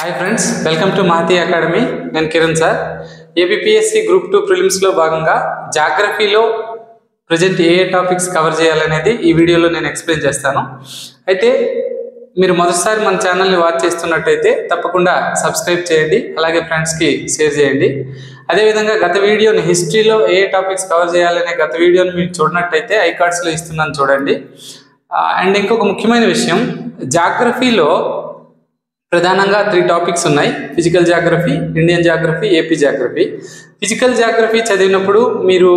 Hi friends, welcome to Mahathi academy. నేను Kiran sir. APPSC group 2 ప్రిలిమ్స్లో భాగంగా జాగ్రఫీలో ప్రజెంట్ ఏ టాపిక్స్ కవర్ చేయాలనేది ఈ వీడియోలో నేను ఎక్స్ప్లెయిన్ చేస్తాను. అయితే మీరు మొదటిసారి మన ఛానల్ని వాచ్ చేస్తున్నట్టయితే తప్పకుండా సబ్స్క్రైబ్ చేయండి, అలాగే ఫ్రెండ్స్కి షేర్ చేయండి. అదేవిధంగా గత వీడియోని హిస్టరీలో ఏ టాపిక్స్ కవర్ చేయాలనే గత వీడియోని మీరు చూడనట్టయితే ఐకార్డ్స్లో ఇస్తున్నాను, చూడండి. అండ్ ఇంకొక ముఖ్యమైన విషయం, జాగ్రఫీలో ప్రధానంగా 3 టాపిక్స్ ఉన్నాయి: physical geography, Indian geography, AP geography. Physical geography చదివినప్పుడు మీరు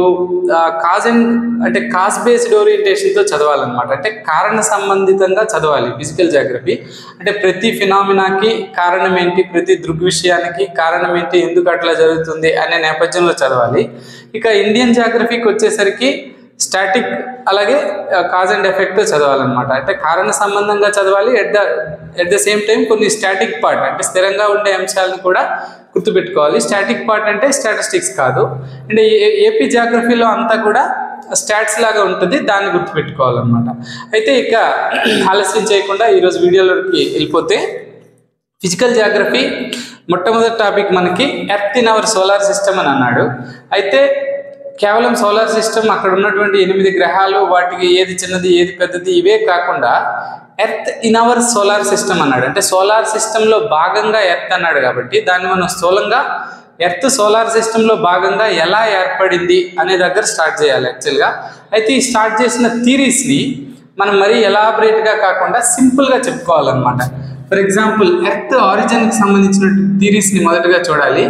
కాజ్ బేస్డ్ ఓరియంటేషన్తో చదవాలన్నమాట. అంటే కారణ సంబంధితంగా చదవాలి. ఫిజికల్ జాగ్రఫీ అంటే ప్రతి ఫినామినాకి కారణం ఏంటి, ప్రతి దృగ్విషయానికి కారణం ఏంటి, ఎందుకు అట్లా జరుగుతుంది అనే నేపథ్యంలో చదవాలి. ఇక ఇండియన్ జాగ్రఫీకి వచ్చేసరికి స్టాటిక్ అలాగే కాజ్ అండ్ ఎఫెక్ట్ చదవాలన్నమాట. అంటే కారణ సంబంధంగా చదవాలి, ఎట్ ద సేమ్ టైం కొన్ని స్టాటిక్ పార్ట్ అంటే స్థిరంగా ఉండే అంశాలను కూడా గుర్తుపెట్టుకోవాలి. స్టాటిక్ పార్ట్ అంటే స్టాటిస్టిక్స్ కాదు. అంటే ఏపీ జాగ్రఫీలో అంతా కూడా స్టాట్స్ లాగా ఉంటుంది, దాన్ని గుర్తుపెట్టుకోవాలన్నమాట. అయితే ఇక ఆలస్యం చేయకుండా ఈరోజు వీడియోలోకి వెళ్ళిపోతే, ఫిజికల్ జాగ్రఫీ మొట్టమొదటి టాపిక్ మనకి earth in our solar system అని అన్నాడు. అయితే కేవలం సోలార్ సిస్టమ్, అక్కడ ఉన్నటువంటి 8 గ్రహాలు, వాటికి ఏది చిన్నది ఏది పెద్దది ఇవే కాకుండా earth in our solar system అన్నాడు. అంటే సోలార్ సిస్టంలో భాగంగా ఎర్త్ అన్నాడు కాబట్టి దాన్ని మనం స్థూలంగా ఎర్త్ సోలార్ సిస్టంలో భాగంగా ఎలా ఏర్పడింది అనే దగ్గర స్టార్ట్ చేయాలి యాక్చువల్గా. అయితే ఈ స్టార్ట్ చేసిన థీరీస్ని మనం మరీ ఎలాబరేట్గా కాకుండా సింపుల్గా చెప్పుకోవాలన్నమాట. ఫర్ ఎగ్జాంపుల్, ఎర్త్ ఆరిజిన్కి సంబంధించిన థీరీస్ని మొదటగా చూడాలి.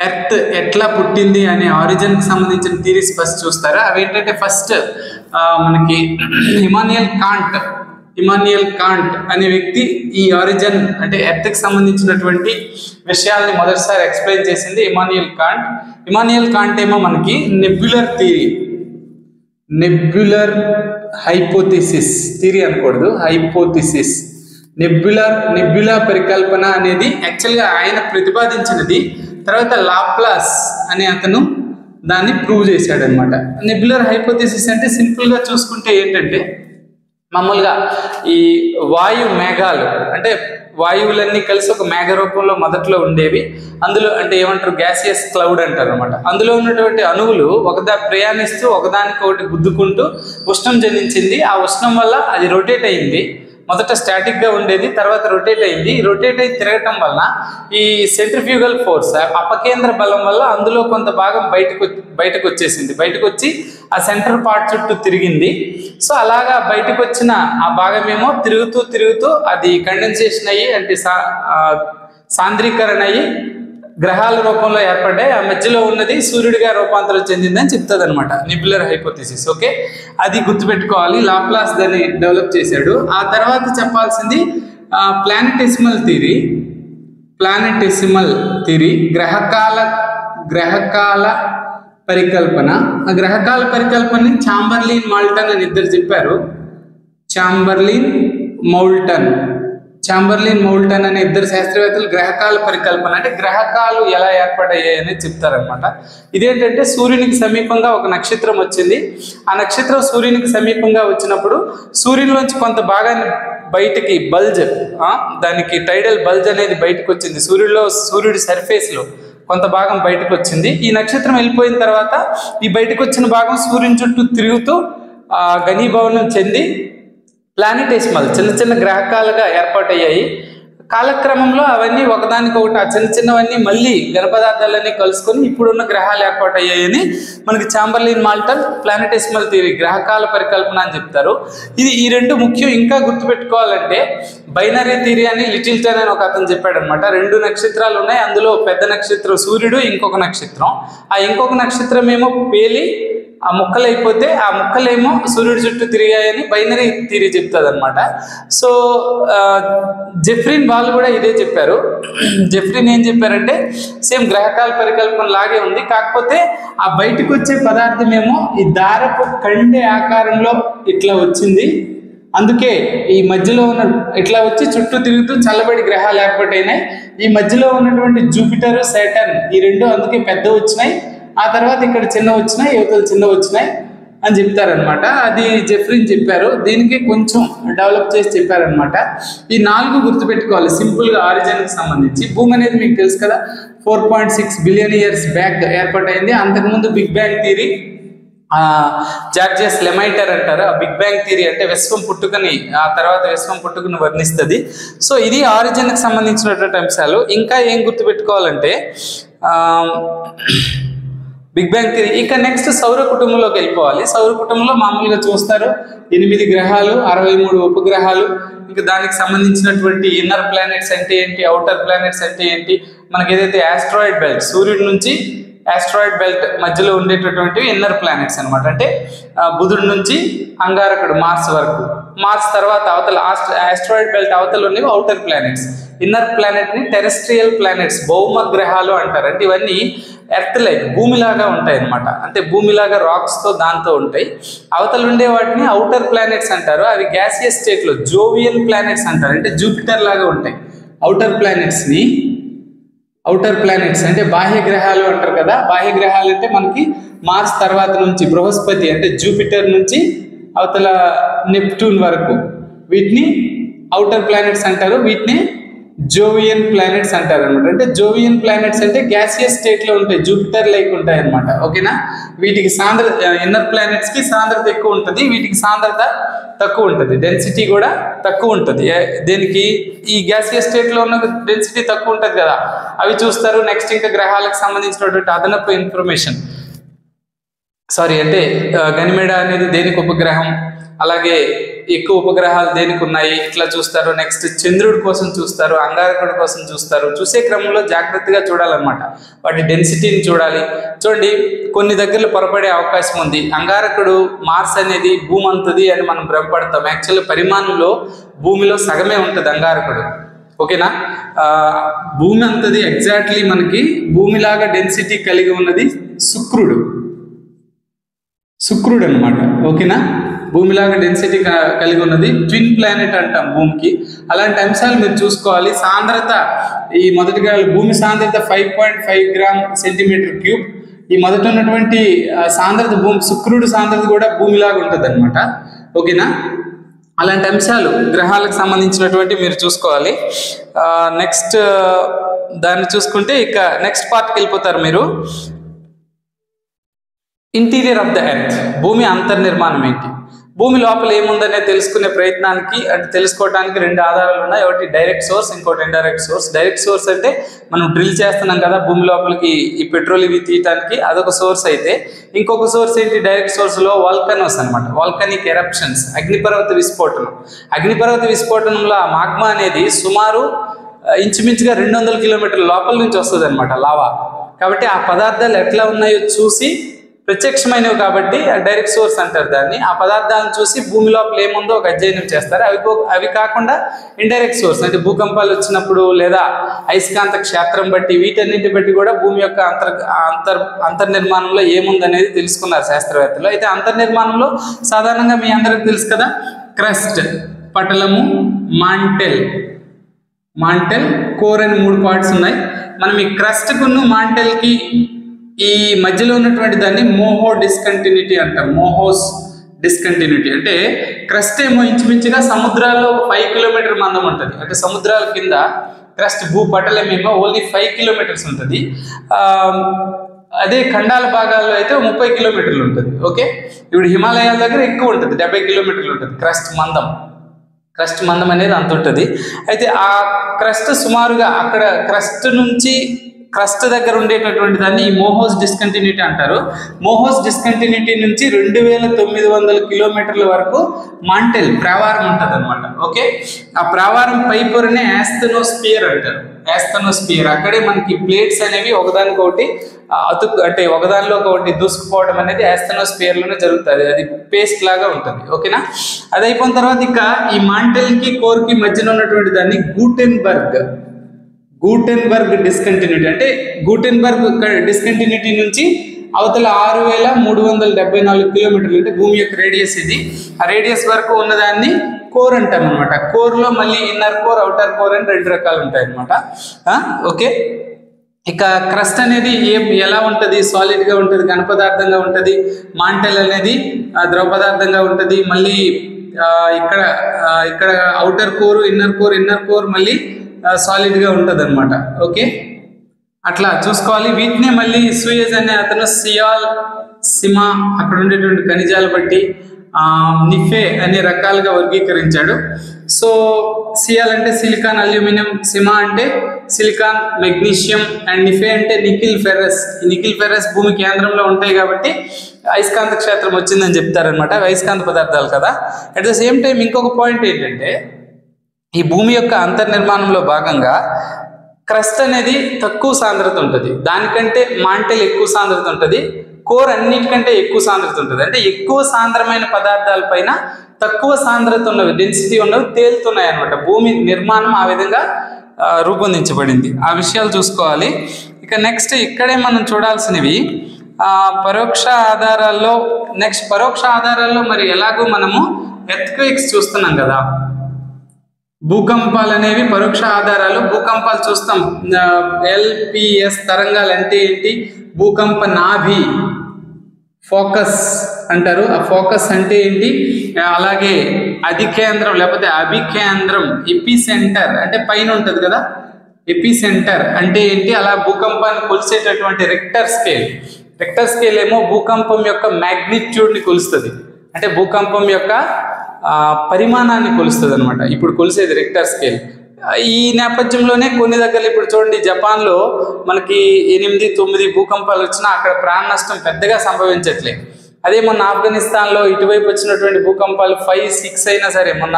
ఎర్త్ ఎట్లా పుట్టింది అనే ఆరిజిన్కి సంబంధించిన థీరీస్ ఫస్ట్ చూస్తారా. అవి ఏంటంటే, ఫస్ట్ మనకి ఇమాన్యుయల్ కాంట్ అనే వ్యక్తి ఈ ఆరిజిన్ అంటే ఎర్త్కి సంబంధించినటువంటి విషయాల్ని మొదటిసారి ఎక్స్ప్లెయిన్ చేసింది ఇమాన్యుయల్ కాంట్ ఏమో మనకి nebular theory, nebular hypothesis theory అనకూడదు, హైపోథిసిస్, నెబ్యులా పరికల్పన అనేది యాక్చువల్గా ఆయన ప్రతిపాదించినది. తర్వాత లాప్లాస్ అనే అతను దాన్ని ప్రూవ్ చేశాడనమాట. నెబ్యులర్ హైపోథిసిస్ అంటే సింపుల్గా చూసుకుంటే ఏంటంటే, మామూలుగా ఈ వాయు మేఘాలు అంటే వాయువులన్నీ కలిసి ఒక మేఘ రూపంలో మొదట్లో ఉండేవి. అందులో అంటే ఏమంటారు, గ్యాసియస్ క్లౌడ్ అంటారు అనమాట. అందులో ఉన్నటువంటి అణువులు ప్రయాణిస్తూ ఒకదానికొకటి గుద్దుకుంటూ ఉష్ణం జనించింది. ఆ ఉష్ణం వల్ల అది రొటేట్ అయింది. మొదట స్టాటిక్గా ఉండేది, తర్వాత రొటేట్ అయింది. రొటేట్ అయి తిరగటం వలన ఈ సెంట్రిఫ్యూగల్ ఫోర్స్, అపకేంద్ర బలం వల్ల అందులో కొంత భాగం బయటకు వచ్చేసింది. బయటకు వచ్చి ఆ సెంటర్ పార్ట్ చుట్టూ తిరిగింది. సో అలాగా బయటకు వచ్చిన ఆ భాగమేమో తిరుగుతూ అది కండెన్సేషన్ అయ్యి అంటే సాంద్రీకరణ అయ్యి గ్రహాల రూపంలో ఏర్పడ్డాయి. ఆ మధ్యలో ఉన్నది సూర్యుడిగా రూపాంతరం చెందిందని చెప్తుంది అనమాట నెబ్యులర్ హైపోథిసిస్. ఓకే, అది గుర్తుపెట్టుకోవాలి. లాప్లాస్ దాన్ని డెవలప్ చేశాడు. ఆ తర్వాత చెప్పాల్సింది ప్లానెటెసిమల్ థియరీ, గ్రహకాల పరికల్పన. ఆ గ్రహకాల పరికల్పనని చాంబర్లిన్ మాల్టన్ అని ఇద్దరు చెప్పారు. చాంబర్లిన్ మౌల్టన్ అనే ఇద్దరు శాస్త్రవేత్తలు గ్రహకాల పరికల్పన అంటే గ్రహకాలు ఎలా ఏర్పడయ్యాయి అనేది చెప్తారనమాట. ఇదేంటంటే, సూర్యునికి సమీపంగా ఒక నక్షత్రం వచ్చింది. ఆ నక్షత్రం సూర్యునికి సమీపంగా వచ్చినప్పుడు సూర్యునిలోంచి కొంత భాగాన్ని బయటికి దానికి టైడల్ బల్జ్ అనేది బయటకు వచ్చింది. సూర్యుడి సర్ఫేస్లో కొంత భాగం బయటకు వచ్చింది. ఈ నక్షత్రం వెళ్ళిపోయిన తర్వాత ఈ బయటకు వచ్చిన భాగం సూర్యుని చుట్టూ తిరుగుతూ ఘనీభవనం చెంది ప్లానెటెసిమల్ చిన్న గ్రహకాలుగా ఏర్పాటయ్యాయి. కాలక్రమంలో అవన్నీ ఒకదానికొకటి ఆ చిన్నవన్నీ మళ్ళీ ఘన పదార్థాలన్నీ కలుసుకొని ఇప్పుడున్న గ్రహాలు ఏర్పాటయ్యాయని మనకి చాంబర్లిన్ మాల్టన్ ప్లానెటెసిమల్ థియరీ, గ్రహకాల పరికల్పన అని చెప్తారు. ఈ రెండు ముఖ్యం. ఇంకా గుర్తుపెట్టుకోవాలంటే, బైనరీ థియరీ అని లిటిల్టన్ అని ఒక అతను చెప్పాడనమాట. 2 నక్షత్రాలు ఉన్నాయి, అందులో పెద్ద నక్షత్రం సూర్యుడు, ఇంకొక నక్షత్రం. ఆ ఇంకొక నక్షత్రం ఏమో పేలి ఆ ముక్కలైపోతే ఆ ముక్కలేమో సూర్యుడి చుట్టూ తిరిగాయని బైనరీ థియరీ చెప్తుంది అనమాట. సో జెఫ్రిన్ వాళ్ళు కూడా ఇదే చెప్పారు. జెఫ్రిన్ ఏం చెప్పారంటే, సేమ్ గ్రహకాల పరికల్పన లాగే ఉంది, కాకపోతే ఆ బయటకు వచ్చే పదార్థమేమో ఈ దారపు కండె ఆకారంలో ఇట్లా వచ్చింది. అందుకే ఈ మధ్యలో ఉన్న ఇట్లా వచ్చి చుట్టూ తిరుగుతూ చల్లబడి గ్రహాలు ఏర్పాటైనాయి. ఈ మధ్యలో ఉన్నటువంటి జూపిటర్, సాటర్న్ ఈ రెండు అందుకే పెద్ద వచ్చినాయి. ఆ తర్వాత ఇక్కడ చిన్న వచ్చినాయి, యువతలు చిన్న వచ్చినాయి. అని చెప్తారనమాట. అది జెఫ్రిన్ చెప్పారు, దీనికి కొంచెం డెవలప్ చేసి చెప్పారనమాట. ఈ 4 గుర్తుపెట్టుకోవాలి సింపుల్గా ఆరిజిన్కి సంబంధించి. భూమి అనేది మీకు తెలుసు కదా 4.6 బిలియన్ ఇయర్స్ బ్యాక్ ఏర్పాటైంది. అంతకుముందు big bang theory Georges Lemaitre అంటారు. ఆ బిగ్ బ్యాంగ్ థియరీ అంటే విశ్వం పుట్టుకని, ఆ తర్వాత విశ్వం పుట్టుకని వర్ణిస్తుంది. సో ఇది ఆరిజిన్కి సంబంధించినటువంటి అంశాలు. ఇంకా ఏం గుర్తుపెట్టుకోవాలంటే బిగ్ బ్యాంగ్ థియరీ. ఇక నెక్స్ట్ సౌర కుటుంబంలోకి వెళ్ళిపోవాలి. సౌర కుటుంబంలో మామూలుగా చూస్తారు 8 గ్రహాలు, 63 ఉపగ్రహాలు. ఇంకా దానికి సంబంధించినటువంటి ఇన్నర్ ప్లానెట్స్ అంటే ఏంటి, అవుటర్ ప్లానెట్స్ అంటే ఏంటి, మనకి ఏదైతే ఆస్ట్రాయిడ్ బెల్ట్, సూర్యుడి నుంచి ఆస్ట్రాయిడ్ బెల్ట్ మధ్యలో ఉండేటటువంటివి ఇన్నర్ ప్లానెట్స్ అనమాట. అంటే బుధుడి నుంచి అంగారకుడు మార్స్ వరకు, మార్స్ తర్వాత అవతల ఆస్ట్రాయిడ్ బెల్ట్ అవతల ఉన్నవి అవుటర్ ప్లానెట్స్. ఇన్నర్ ప్లానెట్ ని టెరెస్ట్రియల్ ప్లానెట్స్, భౌమ గ్రహాలు అంటారు. అంటే ఇవన్నీ ఎర్త్ లైక్ భూమిలాగా ఉంటాయి అనమాట. అంటే భూమిలాగా రాక్స్ తో దాంతో ఉంటాయి. అవతల ఉండే వాటిని అవుటర్ ప్లానెట్స్ అంటారు. అవి గ్యాసియస్ స్టేట్ లో జోవియల్ ప్లానెట్స్ అంటారు. అంటే జూపిటర్ లాగా ఉంటాయి. అవుటర్ ప్లానెట్స్ అంటే బాహ్య గ్రహాలు అంటారు కదా. బాహ్య గ్రహాలు అంటే మనకి మార్స్ తర్వాత నుంచి బృహస్పతి అంటే జూపిటర్ నుంచి అవతల నెప్ట్యూన్ వరకు, వీటిని అవుటర్ ప్లానెట్స్ అంటారు. వీటిని జోవియన్ ప్లానెట్స్ అంటారు అనమాట. అంటే జోవియన్ ప్లానెట్స్ అంటే గ్యాసియస్ స్టేట్ లో ఉంటాయి, జూపిటర్ లైక్ ఉంటాయి అనమాట. ఓకేనా. వీటికి ఇన్నర్ ప్లానెట్స్ కి సాంద్రత ఎక్కువ ఉంటుంది, వీటికి సాంద్రత తక్కువ ఉంటుంది, డెన్సిటీ కూడా తక్కువ ఉంటుంది. దేనికి, ఈ గ్యాసియస్ స్టేట్ లో ఉన్న డెన్సిటీ తక్కువ ఉంటుంది కదా, అవి చూస్తారు. నెక్స్ట్ ఇంకా గ్రహాలకు సంబంధించినటువంటి అదనపు ఇన్ఫర్మేషన్, అంటే గనిమేడ అనేది దేనికి ఉపగ్రహం, అలాగే ఎక్కువ ఉపగ్రహాలు దేనికి ఉన్నాయి ఇట్లా చూస్తారు. నెక్స్ట్ చంద్రుడి కోసం చూస్తారు, అంగారకుడి కోసం చూస్తారు. చూసే క్రమంలో జాగ్రత్తగా చూడాలన్నమాట. వాటి డెన్సిటీని చూడాలి. చూడండి, కొన్ని దగ్గరలో పొరపడే అవకాశం ఉంది. అంగారకుడు మార్స్ అనేది భూమి అంతది అని మనం భ్రమపడతాం. యాక్చువల్లీ పరిమాణంలో భూమిలో సగమే ఉంటుంది అంగారకుడు. ఓకేనా. భూమి అంతది ఎగ్జాక్ట్లీ మనకి భూమిలాగా డెన్సిటీ కలిగి ఉన్నది శుక్రుడు అనమాట. ఓకేనా. భూమిలాగా డెన్సిటీ కలిగి ఉన్నది, ట్విన్ ప్లానెట్ అంటాం భూమికి. అలాంటి అంశాలు మీరు చూసుకోవాలి. సాంద్రత, ఈ మొదటి గ్రహాలు భూమి సాంద్రత 5.5 గ్రామ్ సెంటీమీటర్ క్యూబ్. ఈ మొదట ఉన్నటువంటి సాంద్రత శుక్రుడు సాంద్రత కూడా భూమిలాగా ఉంటుంది అనమాట. ఓకేనా. అలాంటి అంశాలు గ్రహాలకు సంబంధించినటువంటి మీరు చూసుకోవాలి. నెక్స్ట్ దాన్ని చూసుకుంటే ఇక నెక్స్ట్ పార్ట్కి వెళ్ళిపోతారు మీరు. ఇంటీరియర్ ఆఫ్ ద ఎర్త్, భూమి అంతర్నిర్మాణం ఏంటి, భూమి లోపల ఏముందనే తెలుసుకునే ప్రయత్నానికి అంటే తెలుసుకోవడానికి 2 ఆధారాలు ఉన్నాయి. ఒకటి డైరెక్ట్ సోర్స్, ఇంకోటి ఇండైరెక్ట్ సోర్స్. డైరెక్ట్ సోర్స్ అంటే మనం డ్రిల్ చేస్తున్నాం కదా భూమి లోపలికి ఈ పెట్రోల్ ఇవి తీయటానికి, అదొక సోర్స్ అయితే, ఇంకొక సోర్స్ ఏంటి డైరెక్ట్ సోర్స్ లో వాల్కనోస్ అనమాట, వాల్కనిక్ ఎరప్షన్స్, అగ్నిపర్వత విస్ఫోటనం. అగ్నిపర్వత విస్ఫోటనంలో ఆ మాగ్మా అనేది సుమారు ఇంచుమించుగా 200 కిలోమీటర్ల లోపల నుంచి వస్తుంది అనమాట, లావా. కాబట్టి ఆ పదార్థాలు ఎట్లా ఉన్నాయో చూసి, ప్రత్యక్షమైనవి కాబట్టి డైరెక్ట్ సోర్స్ అంటారు దాన్ని. ఆ పదార్థాలను చూసి భూమి లోపల ఏముందో ఒక అధ్యయనం చేస్తారు. అవి కాకుండా ఇండైరెక్ట్ సోర్స్ అంటే భూకంపాలు వచ్చినప్పుడు లేదా అయస్కాంత క్షేత్రం బట్టి, వీటన్నింటి బట్టి కూడా భూమి యొక్క అంతర్నిర్మాణంలో ఏముందనేది తెలుసుకున్నారు శాస్త్రవేత్తలు. అయితే అంతర్నిర్మాణంలో సాధారణంగా మీ అందరికి తెలుసు కదా, క్రస్ట్, పటలము, మాంటెల్, కోర్ అని 3 పార్ట్స్ ఉన్నాయి. మనం ఈ క్రస్ట్ కును మాంటెల్ కి ఈ మధ్యలో ఉన్నటువంటి దాన్ని మోహోస్ డిస్కంటిన్యూటీ. అంటే క్రస్ట్ ఏమో ఇంచుమించుగా సముద్రాల్లో 5 కిలోమీటర్ మందం ఉంటుంది. అంటే సముద్రాల కింద క్రస్ట్ భూపటలం ఏమో ఓన్లీ 5 కిలోమీటర్స్ ఉంటుంది. అదే ఖండాల భాగాల్లో అయితే 30 కిలోమీటర్లు ఉంటుంది. ఓకే. ఇప్పుడు హిమాలయాల దగ్గర ఎక్కువ ఉంటుంది, 70 కిలోమీటర్లు ఉంటుంది క్రస్ట్ మందం అనేది అంత ఉంటుంది. అయితే ఆ క్రస్ట్ సుమారుగా అక్కడ క్రస్ట్ దగ్గర ఉండేటటువంటి దాన్ని ఈ మోహోస్ డిస్కంటిన్యూటీ అంటారు. మోహోస్ డిస్కంటిన్యూటీ నుంచి 2900 కిలోమీటర్ల వరకు మాంటెల్ ప్రావారం ఉంటుంది అనమాట. ఓకే. ఆ ప్రావారం పై పొరనే యాస్థనోస్పియర్ అంటారు. అక్కడే మనకి ప్లేట్స్ అనేవి ఒకదానికొకటి అంటే ఒకదానిలో ఒకటి దూసుకుపోవడం అనేది యాస్థనోస్పియర్ లోనే జరుగుతుంది. అది పేస్ట్ లాగా ఉంటుంది. ఓకేనా. అది అయిపోయిన తర్వాత ఇక ఈ మాంటెల్ కి కోర్ కి మధ్యన ఉన్నటువంటి దాన్ని గూటెన్బర్గ్ డిస్కంటిన్యూటీ. అంటే గూటెన్బర్గ్ డిస్కంటిన్యూటీ నుంచి అవతల 6374 కిలోమీటర్లు అంటే భూమి యొక్క రేడియస్ ఇది. ఆ రేడియస్ వరకు ఉన్నదాన్ని కోర్ అంటాం అనమాట. కోర్ లో మళ్ళీ ఇన్నర్ కోర్, అవుటర్ కోర్ అని 2 రకాలు ఉంటాయి అనమాట. ఓకే. ఇక క్రస్ట్ అనేది ఎలా ఉంటుంది? సాలిడ్ గా ఉంటుంది, ఘన పదార్థంగా ఉంటుంది. మాంటెల్ అనేది ద్రవ పదార్థంగా ఉంటుంది. మళ్ళీ ఇక్కడ అవుటర్ కోర్, ఇన్నర్ కోర్ మళ్ళీ సాలిడ్ గా ఉంటుంది అనమాట. ఓకే, అట్లా చూసుకోవాలి. వీటినే మళ్ళీ సూయజ్ అనే అతను సియాల్, సిమా అక్కడ ఉండేటువంటి ఖనిజాలు బట్టి నిఫే అనే రకాలుగా వర్గీకరించాడు. సో సియాల్ అంటే సిలికాన్, అల్యూమినియం, సిమా అంటే సిలికాన్, మెగ్నీషియం, అండ్ నిఫే అంటే నికిల్ ఫెర్రస్. నికిల్ ఫెర్రస్ భూమి కేంద్రంలో ఉంటాయి కాబట్టి అయస్కాంత క్షేత్రం వచ్చిందని చెప్తారనమాట. అయస్కాంత పదార్థాలు కదా. అట్ ద సేమ్ టైం ఇంకొక పాయింట్ ఏంటంటే, ఈ భూమి యొక్క అంతర్నిర్మాణంలో భాగంగా క్రస్ట్ అనేది తక్కువ సాంద్రత ఉంటుంది, దానికంటే మాంటెల్ ఎక్కువ సాంద్రత ఉంటుంది, కోర్ అన్నిటికంటే ఎక్కువ సాంద్రత ఉంటుంది. అంటే ఎక్కువ సాంద్రమైన పదార్థాల పైన తక్కువ సాంద్రత ఉన్నవి, డెన్సిటీ ఉన్నవి తేలుతున్నాయి అనమాట. భూమి నిర్మాణం ఆ విధంగా రూపొందించబడింది. ఆ విషయాలు చూసుకోవాలి. ఇక నెక్స్ట్ ఇక్కడే మనం చూడాల్సినవి పరోక్ష ఆధారాల్లో. నెక్స్ట్ పరోక్ష ఆధారాల్లో మరి ఎలాగో మనము ఎర్త్క్వేక్స్ చూస్తున్నాం కదా, భూకంపాలు అనేవి పరోక్ష ఆధారాలు. భూకంపాలు చూస్తాం. LPS తరంగాలు అంటే ఏంటి? భూకంప నాభి, ఫోకస్ అంటారు. ఆ ఫోకస్ అంటే ఏంటి? అలాగే అధికేంద్రం లేకపోతే అభికేంద్రం, ఎపిసెంటర్ అంటే పైన ఉంటుంది కదా, ఎపిసెంటర్ అంటే ఏంటి? అలా భూకంపాన్ని కొలిసేటటువంటి రిక్టర్ స్కేల్ ఏమో భూకంపం యొక్క మ్యాగ్నిట్యూడ్ని కొలుస్తుంది, అంటే భూకంపం యొక్క పరిమాణాన్ని కొలుస్తుంది అనమాట. ఇప్పుడు కొలిసేది రిక్టర్ స్కేల్. ఈ నేపథ్యంలోనే కొన్ని దగ్గర ఇప్పుడు చూడండి, జపాన్లో మనకి 8-9 భూకంపాలు వచ్చినా అక్కడ ప్రాణ నష్టం పెద్దగా సంభవించట్లేదు. అదే మొన్న ఆఫ్ఘనిస్తాన్లో ఇటువైపు వచ్చినటువంటి భూకంపాలు 5-6 అయినా సరే, మొన్న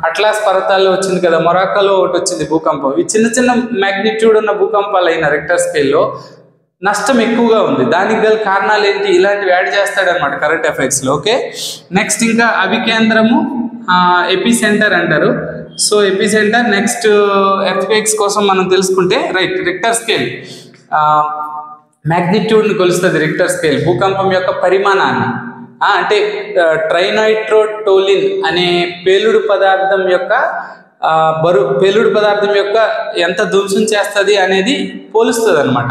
అట్లాస్ పర్వతాల్లో వచ్చింది కదా, మొరాకోలో ఒకటి వచ్చింది భూకంపం. ఇవి చిన్న చిన్న మ్యాగ్నిట్యూడ్ ఉన్న భూకంపాలు అయిన రిక్టర్ స్కేల్లో నష్టం ఎక్కువగా ఉంది. దానికి గల కారణాలు ఏంటి? ఇలాంటివి యాడ్ చేస్తాడనమాట కరెంట్ అఫైర్స్లో. ఓకే, నెక్స్ట్ ఇంకా అభికేంద్రము, ఎపిసెంటర్ అంటారు. సో ఎపిసెంటర్ నెక్స్ట్ ఎర్త్క్వేక్స్ కోసం మనం తెలుసుకుంటే రైట్, రిక్టర్ స్కేల్ మ్యాగ్నిట్యూడ్ని కొలుస్తుంది. రిక్టర్ స్కేల్ భూకంపం యొక్క పరిమాణాన్ని, అంటే ట్రైనైట్రోటోలిన్ అనే పేలుడు పదార్థం యొక్క పేలుడు పదార్థం యొక్క ఎంత ధ్వంసం చేస్తుంది అనేది పోలుస్తుంది అనమాట.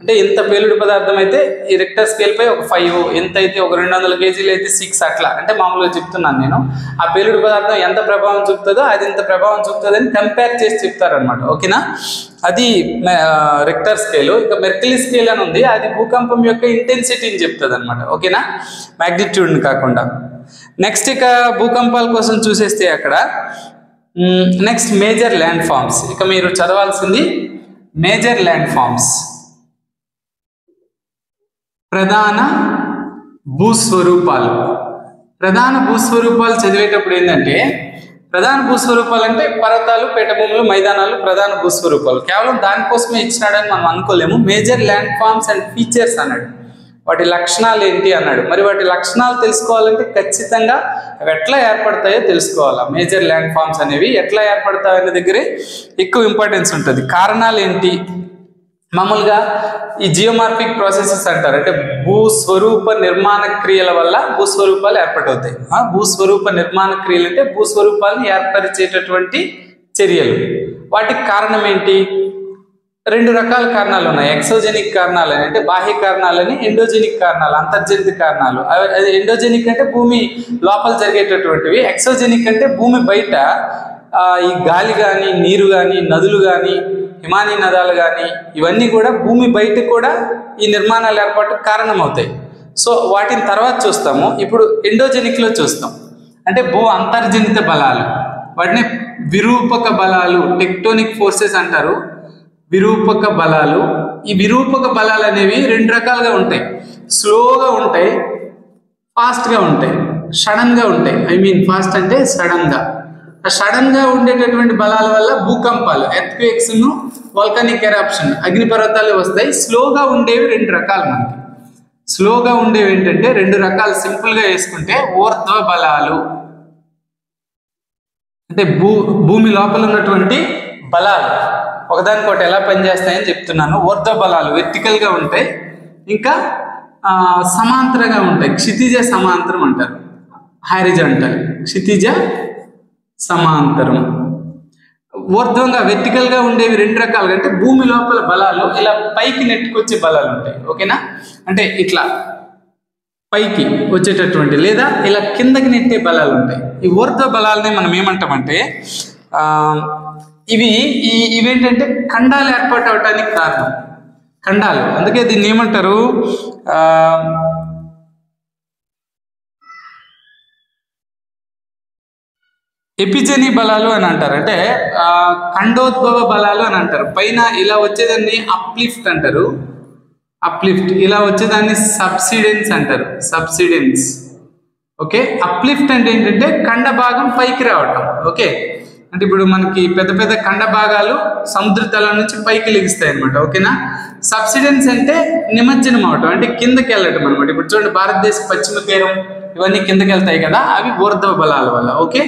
అంటే ఎంత పేలుడు పదార్థం అయితే ఈ రిక్టర్ స్కేల్ పై ఒక 5, ఎంత అయితే ఒక 200 కేజీలు అయితే 6, అట్లా అంటే మామూలుగా చెప్తున్నాను నేను. ఆ పేలుడు పదార్థం ఎంత ప్రభావం చూపుతుందో అది ఎంత ప్రభావం చూపుతుంది అని కంపేర్ చేసి చెప్తారనమాట. ఓకేనా, అది రిక్టర్ స్కేల్. ఇక మెర్కలీ స్కేల్ అని ఉంది, అది భూకంపం యొక్క ఇంటెన్సిటీని చెప్తుంది అనమాట. ఓకేనా, మ్యాగ్నిట్యూడ్ని కాకుండా. నెక్స్ట్ ఇక భూకంపాల కోసం చూసేస్తే అక్కడ నెక్స్ట్ మేజర్ ల్యాండ్ ఫామ్స్. ఇక మీరు చదవాల్సింది మేజర్ ల్యాండ్ ఫామ్స్, ప్రధాన భూస్వరూపాలు. ప్రధాన భూస్వరూపాలు చదివేటప్పుడు ఏంటంటే, ప్రధాన భూస్వరూపాలు అంటే పర్వతాలు, పీఠభూములు, మైదానాలు ప్రధాన భూస్వరూపాలు. కేవలం దానికోసమే ఇచ్చినాడని మనం అనుకోలేము. Major land forms and features అన్నాడు, వాటి లక్షణాలు ఏంటి అన్నాడు. మరి వాటి లక్షణాలు తెలుసుకోవాలంటే ఖచ్చితంగా అవి ఎట్లా ఏర్పడతాయో తెలుసుకోవాలి. మేజర్ ల్యాండ్ ఫామ్స్ అనేవి ఎట్లా ఏర్పడతాయి అనే దగ్గరే ఎక్కువ ఇంపార్టెన్స్ ఉంటుంది. కారణాలు ఏంటి? మామూలుగా ఈ జియోమార్ఫిక్ ప్రాసెసెస్ అంటారు, అంటే భూస్వరూప నిర్మాణ క్రియల వల్ల భూస్వరూపాలు ఏర్పడవుతాయి. భూస్వరూప నిర్మాణ క్రియలు అంటే భూస్వరూపాలను ఏర్పరిచేటటువంటి చర్యలు. వాటికి కారణం ఏంటి? 2 రకాల కారణాలు ఉన్నాయి. ఎక్సోజెనిక్ కారణాలు అంటే బాహ్య కారణాలని, ఎండోజెనిక్ కారణాలు అంతర్జనిత కారణాలు. అది ఎండోజెనిక్ అంటే భూమి లోపల జరిగేటటువంటివి, ఎక్సోజెనిక్ అంటే భూమి బయట ఈ గాలి కానీ, నీరు కానీ, నదులు కానీ, హిమానీ నదాలు కానీ, ఇవన్నీ కూడా భూమి బయట కూడా ఈ నిర్మాణాలు ఏర్పాటుకు కారణమవుతాయి. సో వాటిని తర్వాత చూస్తాము. ఇప్పుడు ఎండోజెనిక్లో చూస్తాం, అంటే భూ అంతర్జనిత బలాలు, వాటిని విరూపక బలాలు, టెక్టోనిక్ ఫోర్సెస్ అంటారు. విరూపక బలాలు. ఈ విరూపక బలాలు అనేవి 2 రకాలుగా ఉంటాయి. స్లోగా ఉంటాయి, ఫాస్ట్గా ఉంటాయి, సడన్గా ఉంటాయి. ఫాస్ట్ అంటే సడన్గా. సడన్గా ఉండేటటువంటి బలాల వల్ల భూకంపాలు, ఎర్త్క్వేక్స్, వాల్కానిక్ ఎరప్షన్, అగ్నిపర్వతాలు వస్తాయి. స్లోగా ఉండేవి 2 రకాలు. మనకి స్లోగా ఉండేవి ఏంటంటే 2 రకాలు. సింపుల్గా వేసుకుంటే ఊర్ధ్వ బలాలు, అంటే భూమి లోపల ఉన్నటువంటి బలాలు ఒకదానికొకటి ఎలా పనిచేస్తాయని చెప్తున్నాను. ఊర్ధ్వ బలాలు వెర్టికల్గా ఉంటాయి, ఇంకా సమాంతరంగా ఉంటాయి. క్షితిజ సమాంతరం అంటారు, హారిజాంటల్, క్షితిజ సమాంతరం. ఊర్ధ్వంగా వెర్టికల్ గా ఉండేవి రెండు రకాలుగా, అంటే భూమి లోపల బలాలు ఇలా పైకి నెట్టుకొచ్చే బలాలు ఉంటాయి. ఓకేనా, అంటే ఇట్లా పైకి వచ్చేటటువంటి లేదా ఇలా కిందకి నెట్టే బలాలు ఉంటాయి. ఈ ఊర్ధ్వ బలాలని మనం ఏమంటామంటే ఇవేంటంటే ఖండాలు ఏర్పాటు అవడానికి కారణం, ఖండాలు. అందుకే దీన్ని ఏమంటారు, ఎపిజెనీ బలాలు అని అంటారు. అంటే ఖండోద్భవ బలాలు అని అంటారు. పైన ఇలా వచ్చేదాన్ని అప్లిఫ్ట్ అంటారు, అప్లిఫ్ట్. ఇలా వచ్చేదాన్ని సబ్సిడెన్స్ అంటారు, సబ్సిడెన్స్. ఓకే, అప్లిఫ్ట్ అంటే ఏంటంటే ఖండ భాగం పైకి రావటం. ఓకే, అంటే ఇప్పుడు మనకి పెద్ద పెద్ద ఖండ భాగాలు సముద్ర తలం నుంచి పైకి లెగిస్తాయి అనమాట. ఓకేనా, సబ్సిడెన్స్ అంటే నిమజ్జనం అవటం, అంటే కిందకి వెళ్ళటం అనమాట. ఇప్పుడు చూడండి, భారతదేశ పశ్చిమ తీరం ఇవన్నీ కిందకి వెళ్తాయి కదా, అవి ఊర్ధ్వ బలాల వల్ల. ఓకే,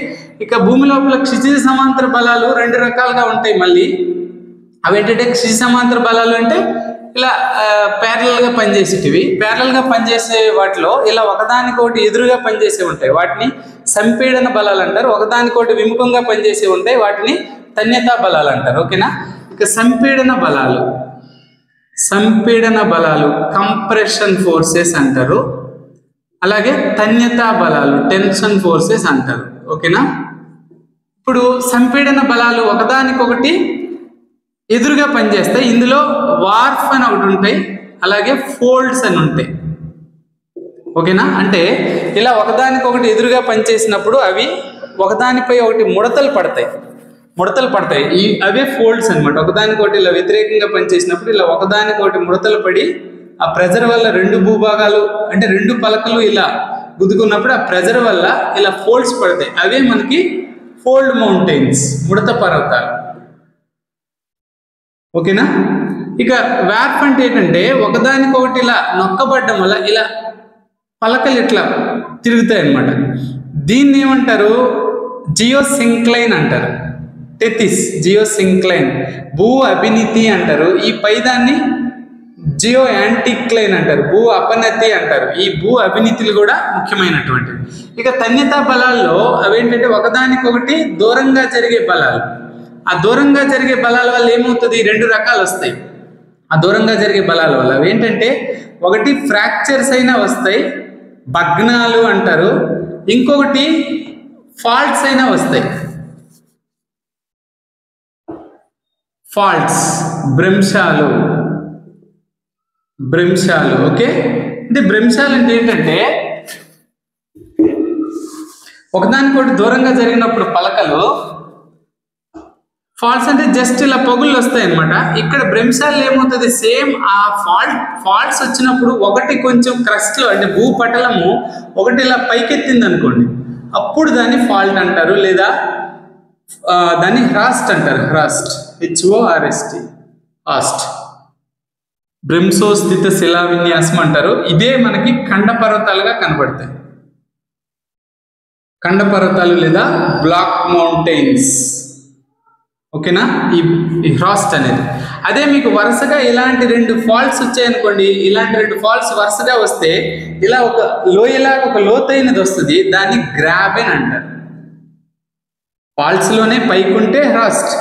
ఇక భూమి లోపల క్షితిజ సమాంతర బలాలు రెండు రకాలుగా ఉంటాయి మళ్ళీ. అవి ఏంటంటే క్షితిజ సమాంతర బలాలు అంటే ఇలా ప్యారలల్ గా పనిచేసేటివి. ప్యారలల్ గా పనిచేసే వాటిలో ఇలా ఒకదానికొకటి ఎదురుగా పనిచేసే ఉంటాయి, వాటిని సంపీడన బలాలు అంటారు. ఒకదానికొకటి విముఖంగా పనిచేసే ఉంటాయి, వాటిని తన్యతా బలాలు అంటారు. ఓకేనా, ఇక సంపీడన బలాలు, సంపీడన బలాలు కంప్రెషన్ ఫోర్సెస్ అంటారు. అలాగే తన్యతా బలాలు టెన్షన్ ఫోర్సెస్ అంటారు. ఓకేనా, ఇప్పుడు సంపీడన బలాలు ఒకదానికొకటి ఎదురుగా పనిచేస్తాయి. ఇందులో వార్ఫ్ అని ఒకటి ఉంటాయి, అలాగే ఫోల్డ్స్ అని ఉంటాయి. ఓకేనా, అంటే ఇలా ఒకదానికొకటి ఎదురుగా పనిచేసినప్పుడు అవి ఒకదానిపై ఒకటి ముడతలు పడతాయి, ముడతలు పడతాయి. అవే ఫోల్డ్స్ అనమాట. ఒకదానికొకటి ఇలా వ్యతిరేకంగా పనిచేసినప్పుడు ఇలా ఒకదానికొకటి ముడతలు పడి ఆ ప్రెజర్ వల్ల రెండు భూభాగాలు అంటే రెండు పలకలు ఇలా గుద్దుకున్నప్పుడు ఆ ప్రెజర్ వల్ల ఇలా ఫోల్డ్స్ పడతాయి. అవే మనకి ఫోల్డ్ మౌంటైన్స్, ముడత పర్వతాలు. ఓకేనా, ఇక వార్ఫ్ అంటే ఏంటంటే ఒకదానికొకటి ఇలా నొక్కబడ్డం వల్ల ఇలా పలకలు ఇట్లా తిరుగుతాయి అన్నమాట. దీన్ని ఏమంటారు, జియోసింక్లైన్ అంటారు. టెథిస్, జియోసింక్లైన్, భూ అభినీతి అంటారు. ఈ పైదాన్ని జియో యాంటిక్లైన్ అంటారు, భూ అపనతి అంటారు. ఈ భూ అభినీతులు కూడా ముఖ్యమైనటువంటివి. ఇక తన్యతా బలాల్లో అవేంటంటే ఒకదానికొకటి దూరంగా జరిగే బలాలు. ఆ దూరంగా జరిగే బలాల వల్ల ఏమవుతుంది, రెండు రకాలు వస్తాయి. ఆ దూరంగా జరిగే బలాల వల్ల అవేంటంటే ఒకటి ఫ్రాక్చర్స్ అయినా వస్తాయి, భగ్నాలు అంటారు. ఇంకొకటి ఫాల్ట్స్ అయినా వస్తాయి, ఫాల్ట్స్, భ్రంశాలు, భ్రంశాలు. ఓకే, అంటే భ్రంశాలు అంటే ఏంటంటే ఒకదానికొకటి దూరంగా జరిగినప్పుడు పలకలు, ఫాల్ట్స్ అంటే జస్ట్ ఇలా పగుళ్ళు వస్తాయి అనమాట. ఇక్కడ భ్రంశాలు ఏమవుతుంది, సేమ్ ఆ ఫాల్ట్స్ వచ్చినప్పుడు ఒకటి కొంచెం క్రస్ట్ లో అంటే భూపటలము ఒకటి ఇలా పైకెత్తింది అనుకోండి, అప్పుడు దాన్ని ఫాల్ట్ అంటారు, లేదా దాన్ని హ్రాస్ట్ అంటారు. హ్రాస్ట్, HORST, హాస్ట్, భ్రంశోస్థిత శిలా విన్యాసం అంటారు. ఇదే మనకి ఖండ పర్వతాలుగా కనబడతాయి, ఖండ పర్వతాలు లేదా బ్లాక్ మౌంటైన్స్. ఓకేనా, ఈ హ్రాస్ట్ అనేది. అదే మీకు వరుసగా ఇలాంటి రెండు ఫాల్ట్స్ వచ్చాయనుకోండి, ఇలాంటి రెండు ఫాల్ట్స్ వరుసగా వస్తే ఇలా ఒక లోయలాగా ఒక లోతైనది వస్తుంది, దాన్ని గ్రాబెన్ అంటారు. ఫాల్ట్స్ లోనే పైకి ఉంటే హ్రాస్ట్,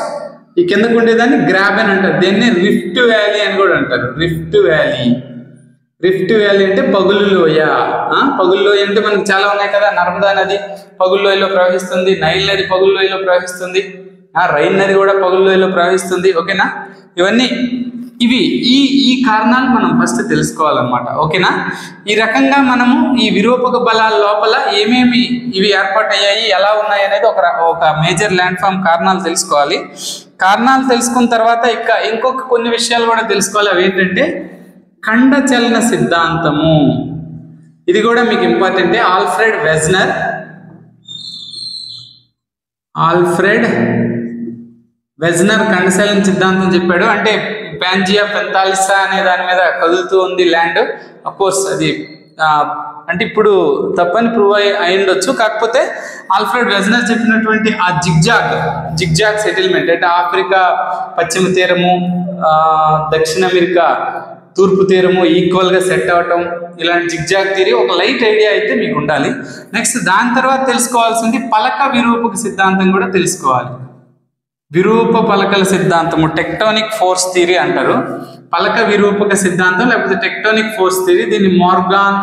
ఈ కిందకు ఉండేదాన్ని గ్రాబెన్ అంటారు. దీన్ని రిఫ్ట్ వ్యాలీ అని కూడా అంటారు. రిఫ్ట్ వ్యాలీ, రిఫ్ట్ వ్యాలీ అంటే పగులు లోయ. పగులు లోయ అంటే మనకు చాలా ఉన్నాయి కదా, నర్మదా నది పగులు లోయలో ప్రవహిస్తుంది, నైల్ నది పగులు లోయలో ప్రవహిస్తుంది, రైన్ నది కూడా పగులు లోయలో ప్రవహిస్తుంది. ఓకేనా, ఇవన్నీ ఈ కారణాలు మనం ఫస్ట్ తెలుసుకోవాలన్నమాట. ఓకేనా, ఈ రకంగా మనము ఈ విరూపక బలాల లోపల ఏమేమి ఇవి ఏర్పాటయ్యాయి, ఎలా ఉన్నాయి అనేది ఒక మేజర్ ల్యాండ్ ఫామ్ కారణాలు తెలుసుకోవాలి. కారణాలు తెలుసుకున్న తర్వాత ఇంకొక కొన్ని విషయాలు కూడా తెలుసుకోవాలి. అవి ఏంటంటే ఖండ చలన సిద్ధాంతము, ఇది కూడా మీకు ఇంపార్టెంటే. ఆల్ఫ్రెడ్ వెజ్నర్ ఖండశలన సిద్ధాంతం చెప్పాడు. అంటే ప్యాంజియా పెంతాలిసా అనే దాని మీద కదులుతూ ఉంది ల్యాండ్. అఫ్ కోర్స్ అది అంటే ఇప్పుడు తప్పని ప్రూవ్ అయి ఉండొచ్చు. కాకపోతే ఆల్ఫ్రెడ్ వెజ్నర్ చెప్పినటువంటి ఆ జిగ్జాగ్ సెటిల్మెంట్ అంటే ఆఫ్రికా పశ్చిమ తీరము, దక్షిణ అమెరికా తూర్పు తీరము ఈక్వల్ గా సెట్ అవటం, ఇలాంటి జిగ్జాగ్ థియరీ ఒక లైట్ ఐడియా అయితే మీకు ఉండాలి. నెక్స్ట్ దాని తర్వాత తెలుసుకోవాల్సింది పలక విరూపక సిద్ధాంతం కూడా తెలుసుకోవాలి. విరూప పలకల సిద్ధాంతము, టెక్టోనిక్ ఫోర్స్ థియరీ అంటారు. పలక విరూపక సిద్ధాంతం లేకపోతే టెక్టోనిక్ ఫోర్స్ థియరీ. దీన్ని మార్గాన్,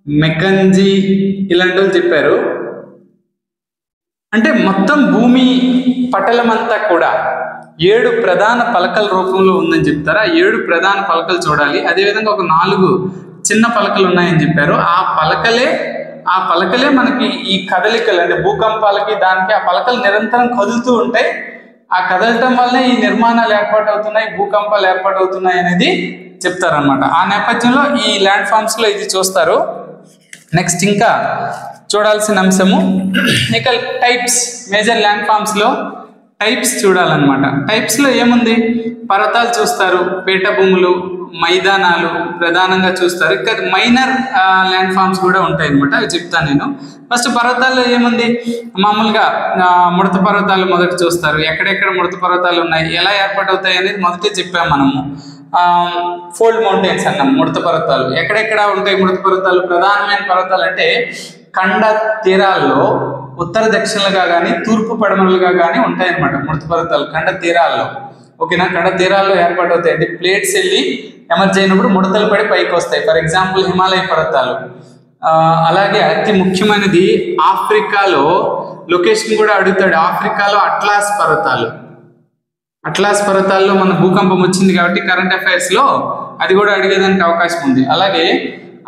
మెకంజీ ఇలాంటి వాళ్ళు చెప్పారు. అంటే మొత్తం భూమి పటలం అంతా కూడా 7 ప్రధాన పలకల రూపంలో ఉందని చెప్తారు. ఆ 7 ప్రధాన పలకలు చూడాలి. అదేవిధంగా ఒక 4 చిన్న పలకలు ఉన్నాయని చెప్పారు. ఆ పలకలే మనకి ఈ కదలికలు అంటే భూకంపాలకి దానికి ఆ పలకలు నిరంతరం కదులుతూ ఉంటాయి. ఆ కదలటం వల్లనే ఈ నిర్మాణాలు ఏర్పాటు అవుతున్నాయి, భూకంపాలు ఏర్పాటు అవుతున్నాయి అనేది చెప్తారనమాట. ఆ నేపథ్యంలో ఈ ల్యాండ్ ఫామ్స్ లో ఇది చూస్తారు. నెక్స్ట్ ఇంకా చూడాల్సిన అంశము ఇక టైప్స్. మేజర్ ల్యాండ్ ఫామ్స్ లో టైప్స్ చూడాలన్నమాట. టైప్స్ లో ఏముంది? పర్వతాలు చూస్తారు, పీఠభూములు, మైదానాలు ప్రధానంగా చూస్తారు. ఇంకా మైనర్ ల్యాండ్ ఫామ్స్ కూడా ఉంటాయి అనమాట. అవి చెప్తాను నేను. ఫస్ట్ పర్వతాల్లో ఏముంది? మామూలుగా ముడత పర్వతాలు మొదట చూస్తారు. ఎక్కడెక్కడ ముడత పర్వతాలు ఉన్నాయి, ఎలా ఏర్పాటు అవుతాయి అనేది మొదటే చెప్పాము మనము. ఫోల్డ్ మౌంటైన్స్ అన్నాం. ముడత పర్వతాలు ఎక్కడెక్కడ ఉంటాయి? ముడత పర్వతాలు ప్రధానమైన పర్వతాలు అంటే ఖండ తీరాల్లో ఉత్తర దక్షిణలుగా కానీ తూర్పు పడమరలుగా కానీ ఉంటాయన్నమాట ముడత పర్వతాలు ఖండ తీరాల్లో. ఓకేనా? ఖండ తీరాల్లో ఏర్పాటు అవుతాయి. అంటే ప్లేట్స్ వెళ్ళి ఎమర్జ్ అయినప్పుడు ముడతలు పడి పైకి వస్తాయి. ఫర్ ఎగ్జాంపుల్ హిమాలయ పర్వతాలు. అలాగే అతి ముఖ్యమైనది ఆఫ్రికాలో లొకేషన్ కూడా అడుగుతాడు. ఆఫ్రికాలో అట్లాస్ పర్వతాలు. అట్లాస్ పర్వతాల్లో మన భూకంపం వచ్చింది కాబట్టి కరెంట్ అఫైర్స్ లో అది కూడా అడిగేదానికి అవకాశం ఉంది. అలాగే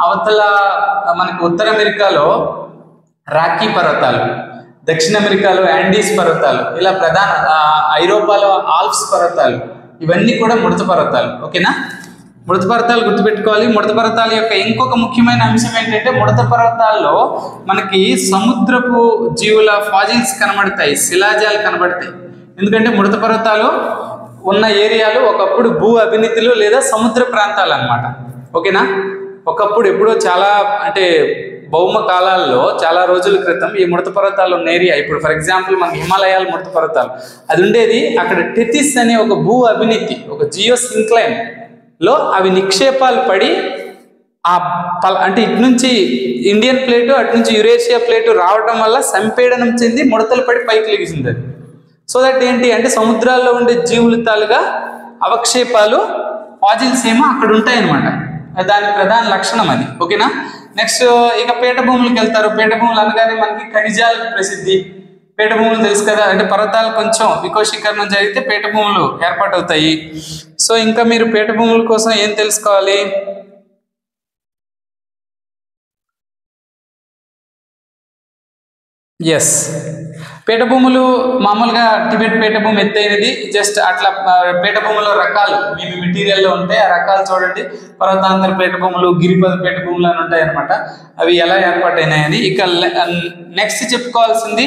అవతల మనకి ఉత్తర అమెరికాలో రాకీ పర్వతాలు, దక్షిణ అమెరికాలో యాండీస్ పర్వతాలు, ఇలా ప్రధాన ఐరోపాలో ఆల్ప్స్ పర్వతాలు, ఇవన్నీ కూడా ముడత పర్వతాలు. ఓకేనా? ముడత పర్వతాలు గుర్తుపెట్టుకోవాలి. ముడత పర్వతాల యొక్క ఇంకొక ముఖ్యమైన అంశం ఏంటంటే ముడత పర్వతాల్లో మనకి సముద్రపు జీవుల ఫాజిల్స్ కనబడతాయి, శిలాజాలు కనబడతాయి. ఎందుకంటే ముడత పర్వతాలు ఉన్న ఏరియాలు ఒకప్పుడు భూ అవినీతులు లేదా సముద్ర ప్రాంతాలు అన్నమాట. ఓకేనా? ఒకప్పుడు ఎప్పుడో చాలా అంటే భౌమ కాలాల్లో చాలా రోజుల క్రితం ఈ ముడత పర్వతాలు ఉన్న ఏరియా, ఇప్పుడు ఫర్ ఎగ్జాంపుల్ మనకి హిమాలయాల ముడత పర్వతాలు అది ఉండేది. అక్కడ టెథిస్ అనే ఒక భూ అవినీతి, ఒక జియోసింక్లైన్ లో అవి నిక్షేపాలు పడి అంటే ఇటు నుంచి ఇండియన్ ప్లేటు అటు నుంచి యురేషియా ప్లేటు రావడం వల్ల సంపీడనం చెంది ముడతలు పడి పైకి లెగిసింది అది. సో దట్ ఏంటి అంటే సముద్రాల్లో ఉండే జీవులతాలుగా అవక్షేపాలు ఫాజిల్స్ ఏమో అక్కడ ఉంటాయి అన్నమాట. దాని ప్రధాన లక్షణం అది. ఓకేనా? నెక్స్ట్ ఇక పీఠభూములకు వెళ్తారు. పీఠభూములు అనగానే మనకి ఖనిజాలకు ప్రసిద్ధి. పీఠభూములు తెలుసు కదా, అంటే పర్వతాలు కొంచెం వికోశీకరణం జరిగితే పీఠభూములు ఏర్పాటు అవుతాయి. సో ఇంకా మీరు పీఠభూముల కోసం ఏం తెలుసుకోవాలి? ఎస్, పీఠభూములు మామూలుగా టిబెట్ పీఠభూమి ఎత్తైనది. జస్ట్ అట్లా పీఠభూములో రకాలు మీ మెటీరియల్లో ఉంటాయి. ఆ రకాలు చూడండి. పర్వతాంతర పీఠభూములు, గిరిపద పీఠభూములు అని ఉంటాయి అనమాట. అవి ఎలా ఏర్పాటైనాయని. ఇక నెక్స్ట్ చెప్పుకోవాల్సింది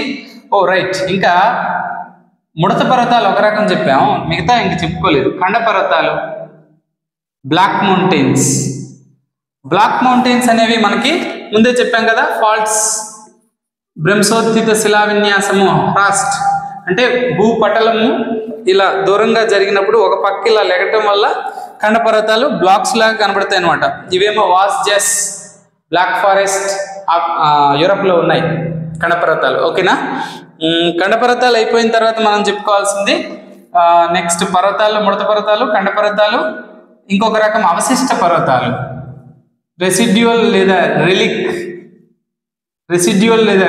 రైట్, ఇంకా ముడత పర్వతాలు ఒక రకం చెప్పాము, మిగతా ఇంక చెప్పుకోలేదు. ఖండ పర్వతాలు, బ్లాక్ మౌంటైన్స్. బ్లాక్ మౌంటైన్స్ అనేవి మనకి ముందే చెప్పాం కదా, ఫాల్ట్స్, బ్రహ్మోత్థిత శిలా విన్యాసము, ఫ్రాస్ట్ అంటే భూపటలము ఇలా దూరంగా జరిగినప్పుడు ఒక పక్క ఇలా లెగటం వల్ల ఖండ పర్వతాలు బ్లాక్స్ లాగా కనబడతాయి అనమాట. ఇవేమో వాస్జెస్, బ్లాక్ ఫారెస్ట్ యూరప్ లో ఉన్నాయి ఖండ పర్వతాలు. ఓకేనా? ఖండ పర్వతాలు అయిపోయిన తర్వాత మనం చెప్పుకోవాల్సింది నెక్స్ట్ పర్వతాల్లో ముడత పర్వతాలు, ఖండ పర్వతాలు, ఇంకొక రకం అవశిష్ట పర్వతాలు, రెసిడ్యువల్ లేదా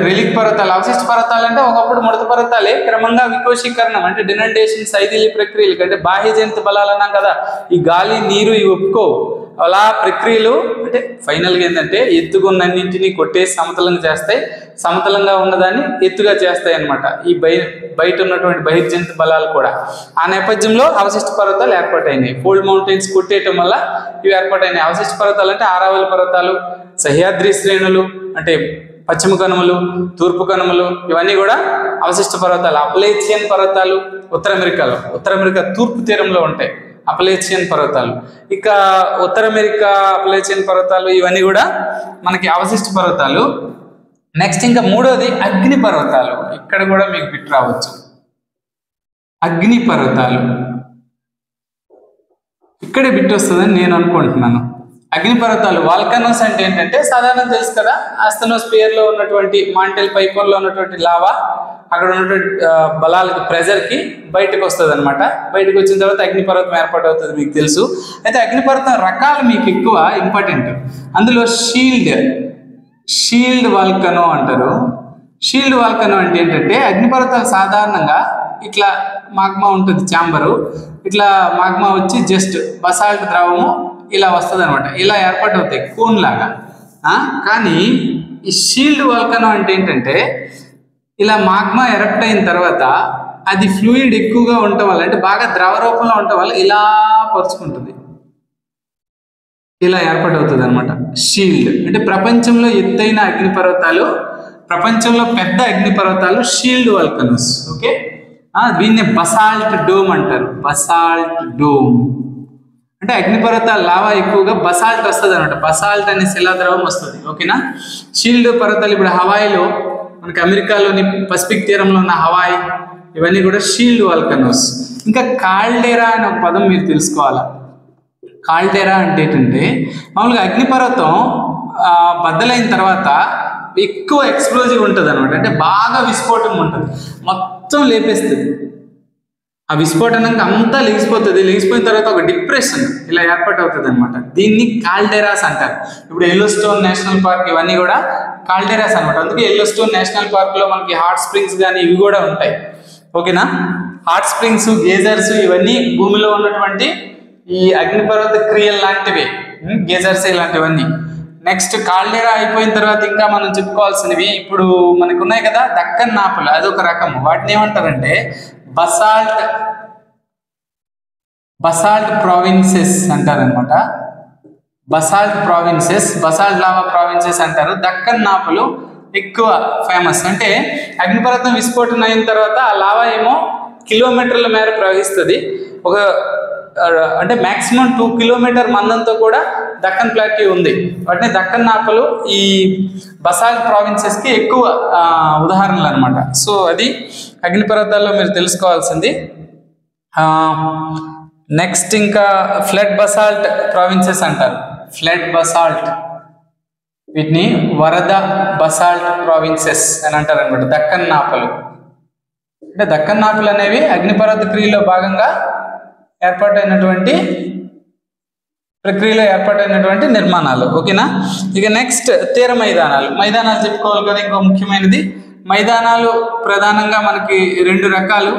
రెలిక్ పర్వతాలు. అవశిష్ట పర్వతాలు అంటే ఒకప్పుడు ముడత పర్వతాలే క్రమంగా వికోశీకరణం అంటే డినండేషన్, శైథిల్య ప్రక్రియలు అంటే బాహ్య జనిత బలాలు అన్నాం కదా, ఈ గాలి నీరు ఇవి ఒప్పుకోవు. అలా ప్రక్రియలు అంటే ఫైనల్గా ఏంటంటే ఎత్తుకున్నన్నింటినీ కొట్టేసి సమతలంగా చేస్తాయి, సమతలంగా ఉన్నదాన్ని ఎత్తుగా చేస్తాయి అన్నమాట ఈ బయట ఉన్నటువంటి బహిర్జనిత బలాలు కూడా. ఆ నేపథ్యంలో అవశిష్ట పర్వతాలు ఏర్పాటైనాయి. ఫోల్డ్ మౌంటైన్స్ కొట్టేయటం వల్ల ఇవి ఏర్పాటైనాయి. అవశిష్ట పర్వతాలు అంటే ఆరావళి పర్వతాలు, సహ్యాద్రి శ్రేణులు అంటే పశ్చిమ కనుమలు, తూర్పు కనుమలు, ఇవన్నీ కూడా అవశిష్ట పర్వతాలు. అపలేచియన్ పర్వతాలు ఉత్తర అమెరికా తూర్పు తీరంలో ఉంటాయి అపలేచియన్ పర్వతాలు. ఇక ఉత్తర అమెరికా అపలేచియన్ పర్వతాలు ఇవన్నీ కూడా మనకి అవశిష్ట పర్వతాలు. నెక్స్ట్ ఇంకా మూడోది అగ్ని పర్వతాలు. ఇక్కడ కూడా మీకు బిట్ రావచ్చు. అగ్ని పర్వతాలు ఇక్కడే బిట్ వస్తుందని నేను అనుకుంటున్నాను. అగ్నిపర్వతాలు వాల్కనోస్ అంటే ఏంటంటే సాధారణ తెలుసు కదా, ఆస్తనోస్పియర్ లో ఉన్నటువంటి మాంటెల్ పైపోర్ లో ఉన్నటువంటి లావా అక్కడ ఉన్నటువంటి బలాలకి ప్రెజర్కి బయటకు వస్తుంది అనమాట. బయటకు వచ్చిన తర్వాత అగ్నిపర్వతం ఏర్పాటు అవుతుంది, మీకు తెలుసు. అయితే అగ్నిపర్వతం రకాలు మీకు ఎక్కువ ఇంపార్టెంట్. అందులో షీల్డ్ వాల్కనో అంటారు. షీల్డ్ వాల్కనో అంటే ఏంటంటే అగ్నిపర్వతాలు సాధారణంగా ఇట్లా మాగ్మా ఉంటుంది, ఛాంబరు, ఇట్లా మాగ్మా వచ్చి జస్ట్ బసాల్ట్ ద్రవము ఇలా వస్తుంది అనమాట, ఇలా ఏర్పాటు అవుతాయి కోన్ లాగా. కానీ ఈ షీల్డ్ వాల్కనో అంటే ఏంటంటే ఇలా మాగ్మా ఎరప్ట్ అయిన తర్వాత అది ఫ్లూయిడ్ ఎక్కువగా ఉండటం వల్ల, అంటే బాగా ద్రవ రూపంలో ఉండటం వల్ల ఇలా పరుచుకుంటుంది, ఇలా ఏర్పాటు అవుతుంది అనమాట షీల్డ్. అంటే ప్రపంచంలో ఎత్తైన అగ్నిపర్వతాలు, ప్రపంచంలో పెద్ద అగ్నిపర్వతాలు షీల్డ్ వాల్కనోస్. ఓకే, దీన్ని బసాల్ట్ డోమ్ అంటారు. బసాల్ట్ డోమ్ అంటే అగ్నిపర్వతాల లావా ఎక్కువగా బసాల్ట్ వస్తుంది అనమాట. బసాల్ట్ అనే శిలాద్రవం వస్తుంది. ఓకేనా, షీల్డ్ పర్వతాలు ఇప్పుడు హవాయిలో మనకి, అమెరికాలోని పసిఫిక్ తీరంలో ఉన్న హవాయి, ఇవన్నీ కూడా షీల్డ్ వాల్కనోస్. ఇంకా కాల్డెరా అనే ఒక పదం మీరు తెలుసుకోవాలా. కాల్డెరా అంటే ఏంటంటే మామూలుగా అగ్నిపర్వతం బద్దలైన తర్వాత ఎక్కువ ఎక్స్ప్లోజివ్ ఉంటుంది అనమాట, అంటే బాగా విస్ఫోటనం ఉంటుంది, మొత్తం లేపేస్తుంది. ఆ విస్ఫోటనంగా అంతా లేచిపోతుంది. లేచిపోయిన తర్వాత ఒక డిప్రెషన్ ఇలా ఏర్పాటు అవుతుంది అనమాట. దీన్ని కాల్డెరాస్ అంటారు. ఇప్పుడు ఎల్లోస్టోన్ నేషనల్ పార్క్ ఇవన్నీ కూడా కాల్డెరాస్ అనమాట. అందుకే ఎల్లోస్టోన్ నేషనల్ పార్క్ లో మనకి హాట్ స్ప్రింగ్స్ కానీ ఇవి కూడా ఉంటాయి. ఓకేనా, హాట్ స్ప్రింగ్స్, గేజర్స్ ఇవన్నీ భూమిలో ఉన్నటువంటి ఈ అగ్నిపర్వత క్రియలు లాంటివి, గేజర్స్ ఇలాంటివన్నీ. నెక్స్ట్ కాల్డెరా అయిపోయిన తర్వాత ఇంకా మనం చెప్పుకోవాల్సినవి ఇప్పుడు మనకు ఉన్నాయి కదా, దక్కన్ నాపలు, అదొక రకం. వాటిని ఏమంటారంటే బసాల్ట్ ప్రావిన్సెస్ అంటారనమాట. Basalt provinces, basalt lava provinces అంటారు. దక్కన్ నాపలు ఎక్కువ ఫేమస్. అంటే అగ్నిపర్వతం విస్ఫోటనం అయిన తర్వాత ఆ లావా ఏమో కిలోమీటర్ల మేర ప్రవహిస్తుంది. ఒక అంటే మాక్సిమం 2 కిలోమీటర్ మందంతో కూడా దక్కన్ ప్లాట్యూ ఉంది. వాటిని దక్కన్ నాపలు ఈ బసాల్ట్ ప్రావిన్సెస్ కి ఎక్కువ ఉదాహరణలు అనమాట. సో అది అగ్నిపర్వతాల్లో మీరు తెలుసుకోవాల్సింది. నెక్స్ట్ ఇంకా ఫ్లడ్ బసాల్ట్ ప్రావిన్సెస్ అంటారు. ఫ్లడ్ బసాల్ట్, వీటిని వరద బసాల్ట్ ప్రావిన్సెస్ అని అంటారు అనమాట. దక్కన్ నాపలు అంటే దక్కన్ నాపలు అనేవి అగ్నిపర్వత క్రియలో భాగంగా ఏర్పాటైనటువంటి ప్రక్రియలో ఏర్పాటైనటువంటి నిర్మాణాలు. ఓకేనా, ఇక నెక్స్ట్ తీర మైదానాలు. మైదానాలు చెప్పుకోవాలి కదా, ఇంకో ముఖ్యమైనది. మైదానాలు ప్రధానంగా మనకి 2 రకాలు.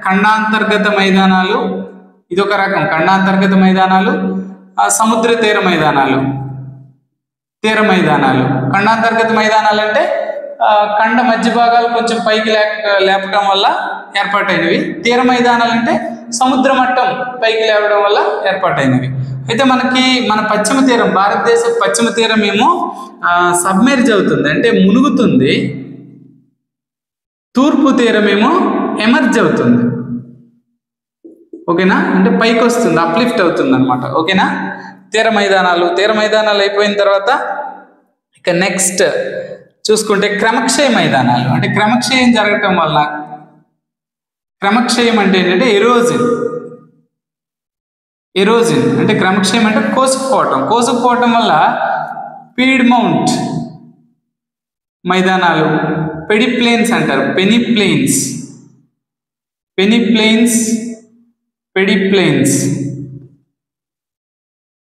ఖండాంతర్గత మైదానాలు, ఇదొక రకం ఖండాంతర్గత మైదానాలు. సముద్ర తీర మైదానాలు. తీర మైదానాలు, ఖండాంతర్గత మైదానాలు అంటే ఖండ మధ్య భాగాలు కొంచెం పైకి లేపడం వల్ల ఏర్పాటైనవి. తీర మైదానాలు అంటే సముద్ర మట్టం పైకి లేవడం వల్ల ఏర్పాటైనవి. అయితే మనకి మన పశ్చిమ తీరం, భారతదేశ పశ్చిమ తీరం ఏమో సబ్మెర్జ్ అవుతుంది, అంటే మునుగుతుంది. తూర్పు తీరం ఏమో ఎమర్జ్ అవుతుంది. ఓకేనా, అంటే పైకి వస్తుంది, అప్లిఫ్ట్ అవుతుంది అనమాట. ఓకేనా, తీర మైదానాలు అయిపోయిన తర్వాత ఇక నెక్స్ట్ చూసుకుంటే క్రమక్షయ మైదానాలు. అంటే క్రమక్షయం జరగటం వల్ల, క్రమక్షయం అంటే ఏంటంటే ఎరోజిన్ అంటే క్రమక్షయం అంటే కోసుకుపోవటం వల్ల పీడ్మౌంట్ మైదానాలు, పెడిప్లేన్స్ అంటారు.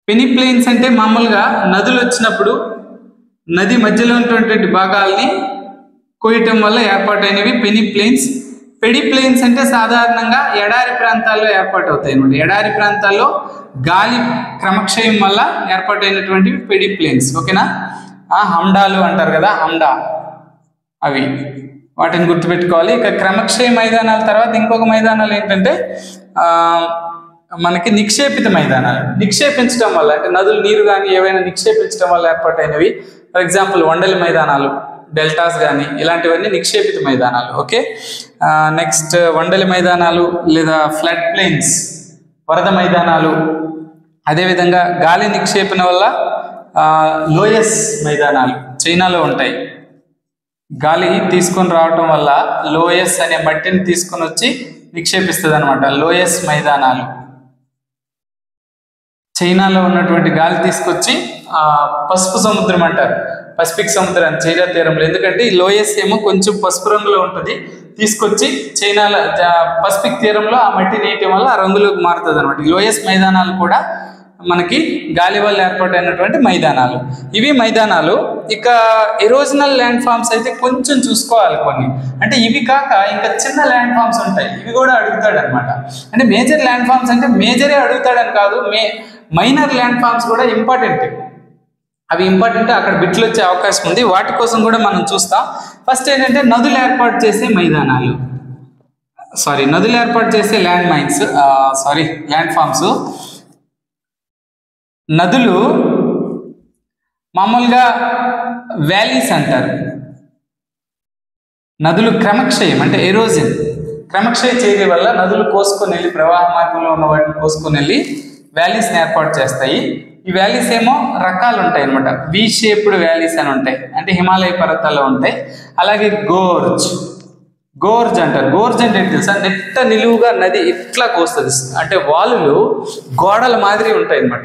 పెనిప్లెయిన్స్ అంటే మామూలుగా నదులు వచ్చినప్పుడు నది మధ్యలో ఉన్నటువంటి భాగాల్ని కోయటం వల్ల ఏర్పాటైనవి పెనిప్లెయిన్స్. పెడిప్లెయిన్స్ అంటే సాధారణంగా ఎడారి ప్రాంతాల్లో ఏర్పాటు అవుతాయి అన్నమాట. ఎడారి ప్రాంతాల్లో గాలి క్రమక్షయం వల్ల ఏర్పాటైనటువంటివి పెడిప్లెయిన్స్. ఓకేనా, హండాలు అంటారు కదా, అవి, వాటిని గుర్తుపెట్టుకోవాలి. ఇక క్రమక్షయ మైదానాల తర్వాత ఇంకొక మైదానాలు ఏంటంటే మనకి నిక్షేపిత మైదానాలు. నిక్షేపించడం వల్ల, అంటే నదులు నీరు కానీ ఏవైనా నిక్షేపించడం వల్ల ఏర్పాటైనవి. ఫర్ ఎగ్జాంపుల్ వండలి మైదానాలు, డెల్టాస్ కానీ ఇలాంటివన్నీ నిక్షేపిత మైదానాలు. ఓకే, నెక్స్ట్ వండలి మైదానాలు లేదా ఫ్లడ్ ప్లెయిన్స్, వరద మైదానాలు. అదేవిధంగా గాలి నిక్షేపణ వల్ల లోయస్ మైదానాలు చైనాలో ఉంటాయి. గాలి తీసుకొని రావటం వల్ల లోయస్ అనే మట్టిని తీసుకొని వచ్చి నిక్షేపిస్తుంది అనమాట. లోయస్ మైదానాలు చైనాలో ఉన్నటువంటి గాలి తీసుకొచ్చి పసుపు సముద్రం అంటారు, పసిఫిక్ సముద్రం చైనా తీరంలో. ఎందుకంటే ఈ లోయస్ ఏమో కొంచెం పసుపు రంగులో ఉంటుంది, తీసుకొచ్చి చైనాలో పసిఫిక్ తీరంలో ఆ మట్టి నేయటం వల్ల ఆ రంగులోకి మారుతుంది అనమాట. ఈ లోయస్ మైదానాలు కూడా మనకి గాలి వల్ల ఏర్పాటైనటువంటి మైదానాలు. ఇవి మైదానాలు. ఇక ఎరోజనల్ ల్యాండ్ ఫామ్స్ అయితే కొంచెం చూసుకోవాలి కొన్ని. అంటే ఇవి కాక ఇంకా చిన్న ల్యాండ్ ఫామ్స్ ఉంటాయి, ఇవి కూడా అడుగుతాడు అనమాట. అంటే మేజర్ ల్యాండ్ ఫామ్స్ అంటే మేజరే అడుగుతాడని కాదు, మైనర్ ల్యాండ్ ఫామ్స్ కూడా ఇంపార్టెంట్. అవి ఇంపార్టెంట్, అక్కడ బిట్లు వచ్చే అవకాశం ఉంది, వాటి కోసం కూడా మనం చూస్తాం. ఫస్ట్ ఏంటంటే నదులు ఏర్పాటు చేసే మైదానాలు, నదులు ఏర్పాటు చేసే ల్యాండ్ మైన్స్, ల్యాండ్ ఫామ్స్. నదులు మామూలుగా వ్యాలీస్ అంటారు. నదులు క్రమక్షయం అంటే ఎరోజన్, క్రమక్షయ చర్య వల్ల నదులు కోసుకొని వెళ్ళి ప్రవాహ మార్గంలో ఉన్న వాటిని కోసుకొని వెళ్ళి వ్యాలీస్ని ఏర్పాటు చేస్తాయి. ఈ వ్యాలీస్ ఏమో రకాలు ఉంటాయి అనమాట. వి షేప్డ్ వ్యాలీస్ అని ఉంటాయి, అంటే హిమాలయ పర్వతాల్లో ఉంటాయి. అలాగే గోర్జ్ అంటారు. గోర్జ్ అంటే ఏంటి తెలుసా? నెట్ట నిలువుగా నది ఇట్లా కోస్తుంది, అంటే వాలులు గోడల మాదిరి ఉంటాయి అనమాట.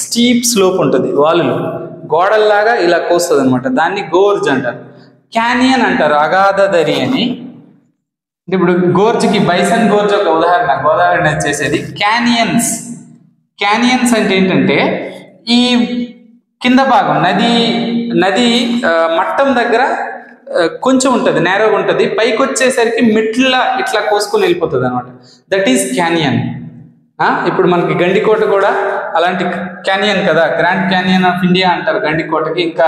స్టీప్ స్లోప్ ఉంటుంది, వాలులు గోడల్లాగా ఇలా కోస్తుంది అనమాట, దాన్ని గోర్జ్ అంటారు. క్యానియన్ అంటారు, అగాధ దరి అని. ఇప్పుడు గోర్జ్కి బైసన్ గోర్జ్ ఒక ఉదాహరణ చేసేది. క్యానియన్స్ అంటే ఏంటంటే ఈ కింద భాగం నది మట్టం దగ్గర కొంచెం ఉంటుంది, నేరోగా ఉంటుంది, పైకి వచ్చేసరికి మెట్ల ఇట్లా కోసుకొని వెళ్ళిపోతుంది అనమాట. That is canyon. ఇప్పుడు మనకి గండికోట కూడా అలాంటి క్యానియన్ కదా, గ్రాండ్ క్యానియన్ ఆఫ్ ఇండియా అంటారు గండికోటకి. ఇంకా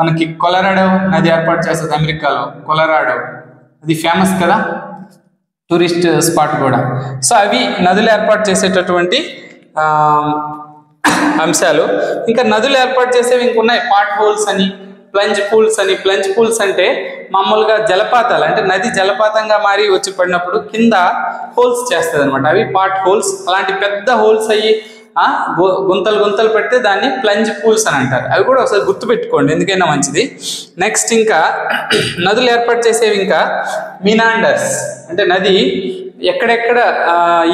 మనకి కొలరాడో నది ఏర్పాటు చేస్తుంది అమెరికాలో, కొలరాడో అది ఫేమస్ కదా, టూరిస్ట్ స్పాట్ కూడా. సో అవి నదులు ఏర్పాటు చేసేటటువంటి అంశాలు. ఇంకా నదులు ఏర్పాటు చేసేవి ఇంకున్నాయి, పాట్ హోల్స్ అని, ప్లంజ్ పూల్స్ అని. ప్లంజ్ పూల్స్ అంటే మామూలుగా జలపాతాలు, అంటే నది జలపాతంగా మారి వచ్చి పడినప్పుడు కింద హోల్స్ చేస్తుంది అనమాట, అవి పాట్ హోల్స్. అలాంటి పెద్ద హోల్స్ అయ్యి గుంతలు పెడితే దాన్ని ప్లంజ్ పూల్స్ అని అంటారు. అవి కూడా ఒకసారి గుర్తుపెట్టుకోండి, ఎందుకైనా మంచిది. నెక్స్ట్ ఇంకా నదులు ఏర్పాటు చేసేవి ఇంకా మీనాండర్స్, అంటే నది ఎక్కడెక్కడ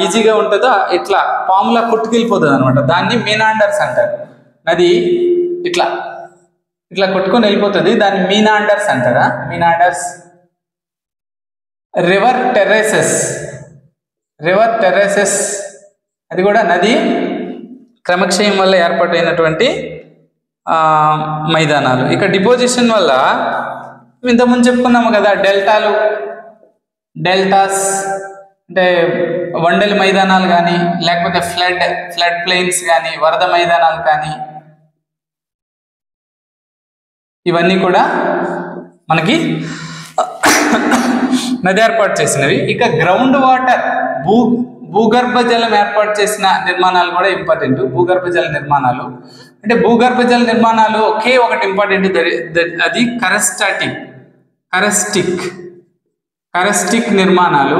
ఈజీగా ఉంటుందో ఇట్లా పాములా కొట్టుకెళ్ళిపోతుంది అనమాట, దాన్ని మీనాండర్స్ అంటారు. నది ఇట్లా కొట్టుకొని వెళ్ళిపోతుంది, దాన్ని మీనాండర్స్ అంటారా. మీనాండర్స్. రివర్ టెర్రేసెస్ అది కూడా నది క్రమక్షయం వల్ల ఏర్పాటైనటువంటి మైదానాలు. ఇక డిపోజిషన్ వల్ల ఇంతకుముందు చెప్పుకున్నాము కదా, డెల్టాస్ అంటే వండెల మైదానాలు కానీ, లేకపోతే ఫ్లడ్ ప్లెయిన్స్ కానీ, వరద మైదానాలు కానీ, ఇవన్నీ కూడా మనకి నది ఏర్పాటు చేసినవి. ఇక గ్రౌండ్ వాటర్, భూగర్భ జలం ఏర్పాటు చేసిన నిర్మాణాలు కూడా ఇంపార్టెంట్. భూగర్భ జల నిర్మాణాలు అంటే భూగర్భ జల నిర్మాణాలు ఒకే ఒకటి ఇంపార్టెంట్, అది కరస్టిక్ నిర్మాణాలు.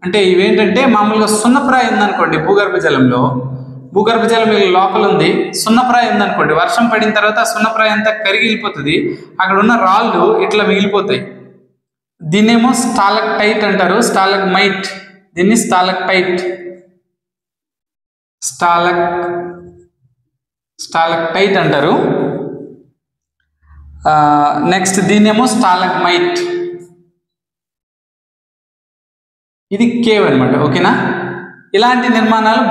అంటే ఇవేంటంటే మామూలుగా సున్నప్రాయం ఉందనుకోండి, భూగర్భ జలం లోపల ఉంది, సున్నప్రాయం ఉందనుకోండి, వర్షం పడిన తర్వాత సున్నప్రాయం అంతా కరిగి వెళ్ళిపోతుంది, అక్కడ ఉన్న రాళ్ళు ఇట్లా మిగిలిపోతాయి. దీన్నేమో స్టాలక్టైట్ అంటారు, స్టాలగ్మైట్, దీన్ని స్టాలక్టైట్ అంటారు. నెక్స్ట్ దీన్నేమో స్టాలగ్మైట్, ఇది కేవ్ అనమాట. ఓకేనా? ఇలాంటి నిర్మాణాలు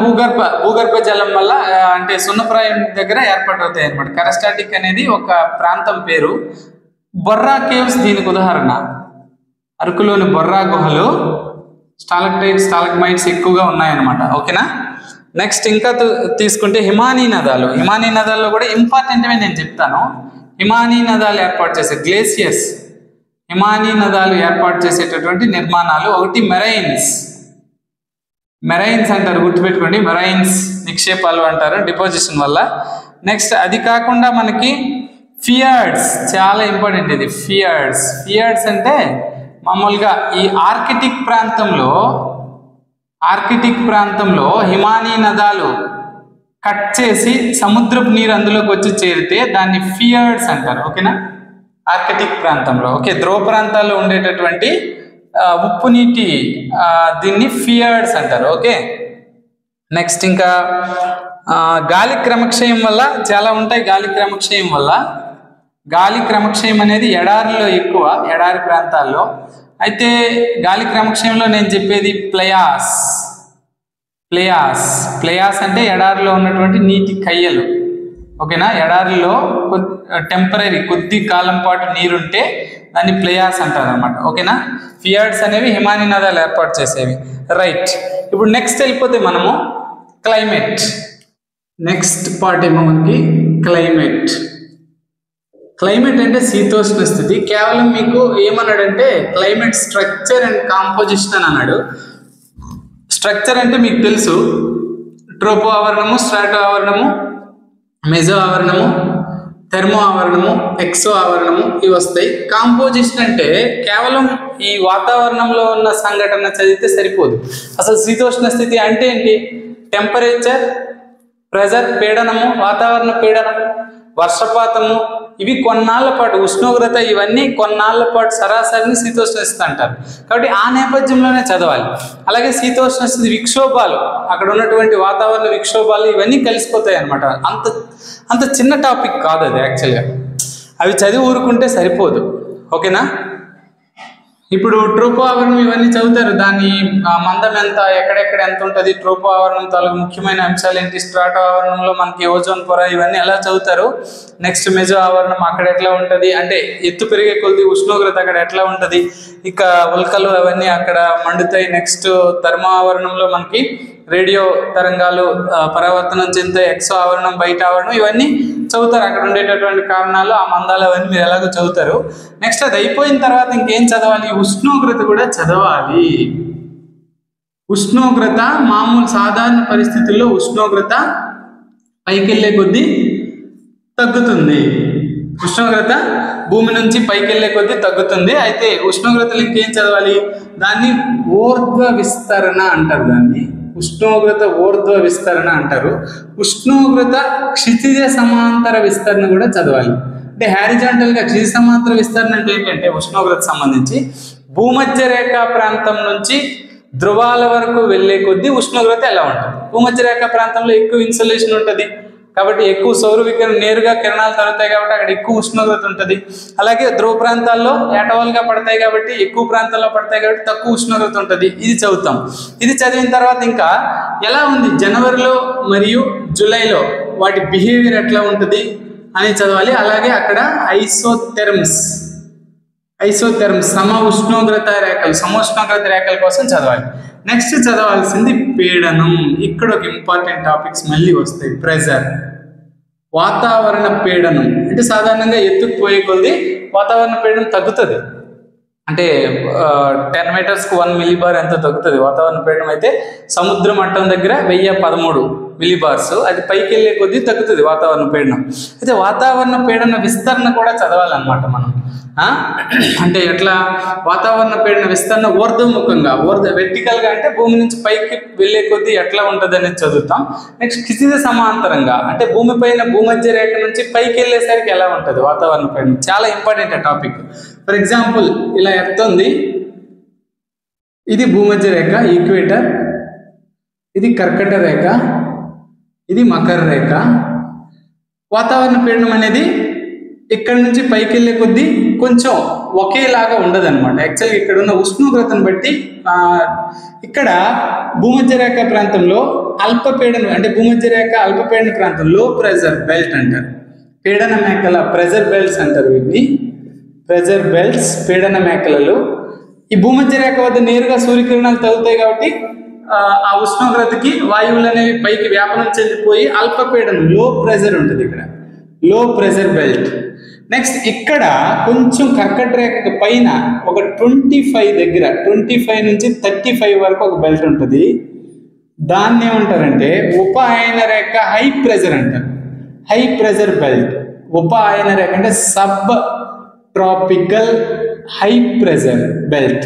భూగర్భ జలం వల్ల అంటే సున్నప్రాయం దగ్గర ఏర్పాటవుతాయి అనమాట. కరస్టాటిక్ అనేది ఒక ప్రాంతం పేరు. బొర్రా కేవ్స్ దీనికి ఉదాహరణ. అరకులోని బొర్రా గుహలు స్టాలగ్మైట్స్ ఎక్కువగా ఉన్నాయన్నమాట. ఓకేనా? నెక్స్ట్ ఇంకా తీసుకుంటే హిమానీ నదాల్లో కూడా ఇంపార్టెంట్వే నేను చెప్తాను. హిమానీ నదాలు ఏర్పాటు చేసే గ్లేసియర్స్, హిమానీ నదాలు ఏర్పాటు చేసేటటువంటి నిర్మాణాలు. ఒకటి మెరైన్స్ అంటారు, గుర్తుపెట్టుకోండి. మెరైన్స్ నిక్షేపాలు అంటారు డిపోజిషన్ వల్ల. నెక్స్ట్ అది కాకుండా మనకి ఫియర్డ్స్ చాలా ఇంపార్టెంట్. ఇది ఫియర్డ్స్ అంటే మామూలుగా ఈ ఆర్కిటిక్ ప్రాంతంలో హిమానీ నదాలు కట్ చేసి సముద్రపు నీరు అందులోకి వచ్చి చేరితే దాన్ని ఫియర్డ్స్ అంటారు. ఓకేనా? ఆర్కిటిక్ ప్రాంతంలో. ఓకే, ధ్రువ ప్రాంతాల్లో ఉండేటటువంటి ఉప్పు నీటి దీన్ని ఫియర్డ్స్ అంటారు. ఓకే, నెక్స్ట్ ఇంకా గాలి క్రమక్షయం వల్ల చాలా ఉంటాయి. గాలి క్రమక్షయం అనేది ఎడారిలో ఎక్కువ, ఎడారి ప్రాంతాల్లో. అయితే గాలి క్రమక్షయంలో నేను చెప్పేది ప్లయాస్ అంటే ఎడారిలో ఉన్నటువంటి నీటి కయ్యలు. ఓకేనా, ఎడారిలో టెంపరీ కొద్ది కాలం పాటు నీరుంటే దాన్ని ప్లయాస్ అంటారు అనమాట. ఓకేనా, ఫియార్డ్స్ అనేవి హిమానీ నదాలు ఏర్పాటు చేసేవి. రైట్, ఇప్పుడు నెక్స్ట్ వెళ్ళిపోతే మనము క్లైమేట్. నెక్స్ట్ పార్ట్ ఏమో మనకి క్లైమేట్ అంటే శీతోష్ణ స్థితి. కేవలం మీకు ఏమన్నాడంటే క్లైమేట్ స్ట్రక్చర్ అండ్ కాంపోజిషన్ అని అన్నాడు. స్ట్రక్చర్ అంటే మీకు తెలుసు, ట్రోపో ఆవరణము, స్ట్రాటో ఆవరణము, మెజో ఆవరణము, థెర్మో ఆవరణము, ఎక్సో ఆవరణము ఇవి వస్తాయి. కాంపోజిషన్ అంటే కేవలం ఈ వాతావరణంలో ఉన్న సంఘటన చదివితే సరిపోదు. అసలు శీతోష్ణ స్థితి అంటే ఏంటి? టెంపరేచర్, ప్రెజర్, పీడనము, వాతావరణ పీడనము, వర్షపాతము, ఇవి కొన్నాళ్ళ పాటు, ఉష్ణోగ్రత, ఇవన్నీ కొన్నాళ్ళ పాటు సరాసరిని శీతోష్ణ స్థితి అంటారు. కాబట్టి ఆ నేపథ్యంలోనే చదవాలి. అలాగే శీతోష్ణ స్థితి విక్షోభాలు, అక్కడ ఉన్నటువంటి వాతావరణ విక్షోభాలు ఇవన్నీ కలిసిపోతాయి అనమాట. అంత చిన్న టాపిక్ కాదు అది యాక్చువల్గా. అవి చదివి ఊరుకుంటే సరిపోదు. ఓకేనా, ఇప్పుడు ట్రోపో ఆవరణం ఇవన్నీ చదువుతారు. దాని మందం ఎంత, ఎక్కడెక్కడ ఎంత ఉంటుంది, ట్రోపో ఆవరణం తాలూకు ముఖ్యమైన అంశాలు ఏంటి, స్ట్రాటో ఆవరణంలో మనకి ఓజోన్ పొర, ఇవన్నీ ఎలా చదువుతారు. నెక్స్ట్ మెజో ఆవరణం అక్కడ ఎట్లా ఉంటుంది అంటే ఎత్తు పెరిగే కొద్ది ఉష్ణోగ్రత అక్కడ ఎట్లా ఉంటుంది, ఇక ఉల్కలు అవన్నీ అక్కడ మండుతాయి. నెక్స్ట్ థర్మో ఆవరణంలో మనకి రేడియో తరంగాలు పరావర్తనం చెందుతాయి. ఎక్సో ఆవరణం, బయట ఆవరణం, ఇవన్నీ చదువుతారు. అక్కడ ఉండేటటువంటి కారణాలు, ఆ మందాలు అవన్నీ మీరు ఎలాగో చదువుతారు. నెక్స్ట్ అది అయిపోయిన తర్వాత ఇంకేం చదవాలి, ఉష్ణోగ్రత కూడా చదవాలి. ఉష్ణోగ్రత మామూలు సాధారణ పరిస్థితుల్లో ఉష్ణోగ్రత పైకి వెళ్ళే కొద్దీ తగ్గుతుంది. ఉష్ణోగ్రత భూమి నుంచి పైకి వెళ్ళే కొద్దీ తగ్గుతుంది. అయితే ఉష్ణోగ్రతలు ఇంకేం చదవాలి, దాన్ని ఊర్ధ్వ విస్తరణ అంటారు. ఉష్ణోగ్రత ఊర్ధ్వ విస్తరణ అంటారు. ఉష్ణోగ్రత క్షితిజ సమాంతర విస్తరణ కూడా చదవాలి. అంటే హారిజాంటల్ గా క్షితిజ సమాంతర విస్తరణ అంటే ఏంటంటే ఉష్ణోగ్రత సంబంధించి భూమధ్య రేఖ ప్రాంతం నుంచి ధ్రువాల వరకు వెళ్లే కొద్దీ ఉష్ణోగ్రత ఎలా ఉంటుంది. భూమధ్య రేఖ ప్రాంతంలో ఎక్కువ ఇన్సులేషన్ ఉంటుంది కాబట్టి ఎక్కువ సౌర వికిరణ నేరుగా కిరణాలు తగులుతాయి కాబట్టి అక్కడ ఎక్కువ ఉష్ణోగ్రత ఉంటుంది. అలాగే ధ్రువ ప్రాంతాల్లో ఏటవాలుగా పడతాయి కాబట్టి ఎక్కువ ప్రాంతాల్లో పడతాయి కాబట్టి తక్కువ ఉష్ణోగ్రత ఉంటుంది. ఇది చదువుతాం. ఇది చదివిన తర్వాత ఇంకా ఎలా ఉంది జనవరిలో మరియు జూలైలో వాటి బిహేవియర్ ఎట్లా ఉంటుంది అని చదవాలి. అలాగే అక్కడ ఐసోథెర్మ్స్ సమోష్ణోగ్రత రేఖల కోసం చదవాలి. నెక్స్ట్ చదవాల్సింది పీడనం. ఇక్కడ ఒక ఇంపార్టెంట్ టాపిక్స్ మళ్ళీ వస్తాయి. ప్రెజర్, వాతావరణ పీడనం అంటే సాధారణంగా ఎత్తుకు పోయే కొద్ది వాతావరణ పీడనం తగ్గుతుంది. అంటే 10 మీటర్స్కి 1 మిల్లీబార్ ఎంత తగ్గుతుంది వాతావరణ పీడనం. అయితే సముద్ర మట్టం దగ్గర 1013 మిల్లీబార్స్, అది పైకి వెళ్ళే కొద్దీ తగ్గుతుంది వాతావరణ పీడనం. అయితే వాతావరణ పీడన విస్తరణ కూడా చదవాలన్నమాట మనం. అంటే ఎట్లా వాతావరణ పీడన విస్తరణ ఊర్ధ్వముఖంగా, వెర్టికల్గా అంటే భూమి నుంచి పైకి వెళ్ళే కొద్దీ ఎట్లా ఉంటుంది అనేది చదువుతాం. నెక్స్ట్ క్షితిజ సమాంతరంగా అంటే భూమి పైన భూమధ్య రేఖ నుంచి పైకి వెళ్ళేసరికి ఎలా ఉంటుంది వాతావరణ పీడనం. చాలా ఇంపార్టెంట్ ఆ టాపిక్. ఫర్ ఎగ్జాంపుల్ ఇలా ఎత్తుంది, ఇది భూమధ్య రేఖ ఈక్వేటర్, ఇది కర్కట రేఖ, ఇది మకర రేఖ. వాతావరణ పీడనం అనేది ఇక్కడ నుంచి పైకి వెళ్ళే కొద్దీ కొంచెం ఒకేలాగా ఉండదు అనమాట. యాక్చువల్గా ఇక్కడ ఉన్న ఉష్ణోగ్రతను బట్టి ఇక్కడ భూమధ్య రేఖ ప్రాంతంలో అల్పపీడనం అంటే భూమధ్య రేఖ అల్పపీడన ప్రాంతం లో ప్రెజర్ బెల్ట్ అంటారు. పీడన మేకల ప్రెజర్ బెల్ట్స్ అంటారు వీటిని. ప్రెజర్ బెల్ట్స్ పీడన మేకలలో ఈ భూమధ్య రేఖ వద్ద నేరుగా సూర్యకిరణాలు తగులుతాయి కాబట్టి ఆ ఉష్ణోగ్రతకి వాయువులు అనేవి పైకి వ్యాపనం చెందిపోయి అల్పపీడనం లో ప్రెజర్ ఉంటుంది. ఇక్కడ లో ప్రెజర్ బెల్ట్. నెక్స్ట్ ఇక్కడ కొంచెం కర్కట రేఖకి పైన ఒక 25 దగ్గర 25 నుంచి 35 వరకు ఒక బెల్ట్ ఉంటుంది. దాన్ని ఏమంటారంటే ఉప ఆయన రేఖ హై ప్రెజర్ అంటారు. High pressure belt. ఉప ఆయన రేఖ అంటే sub tropical high pressure belt.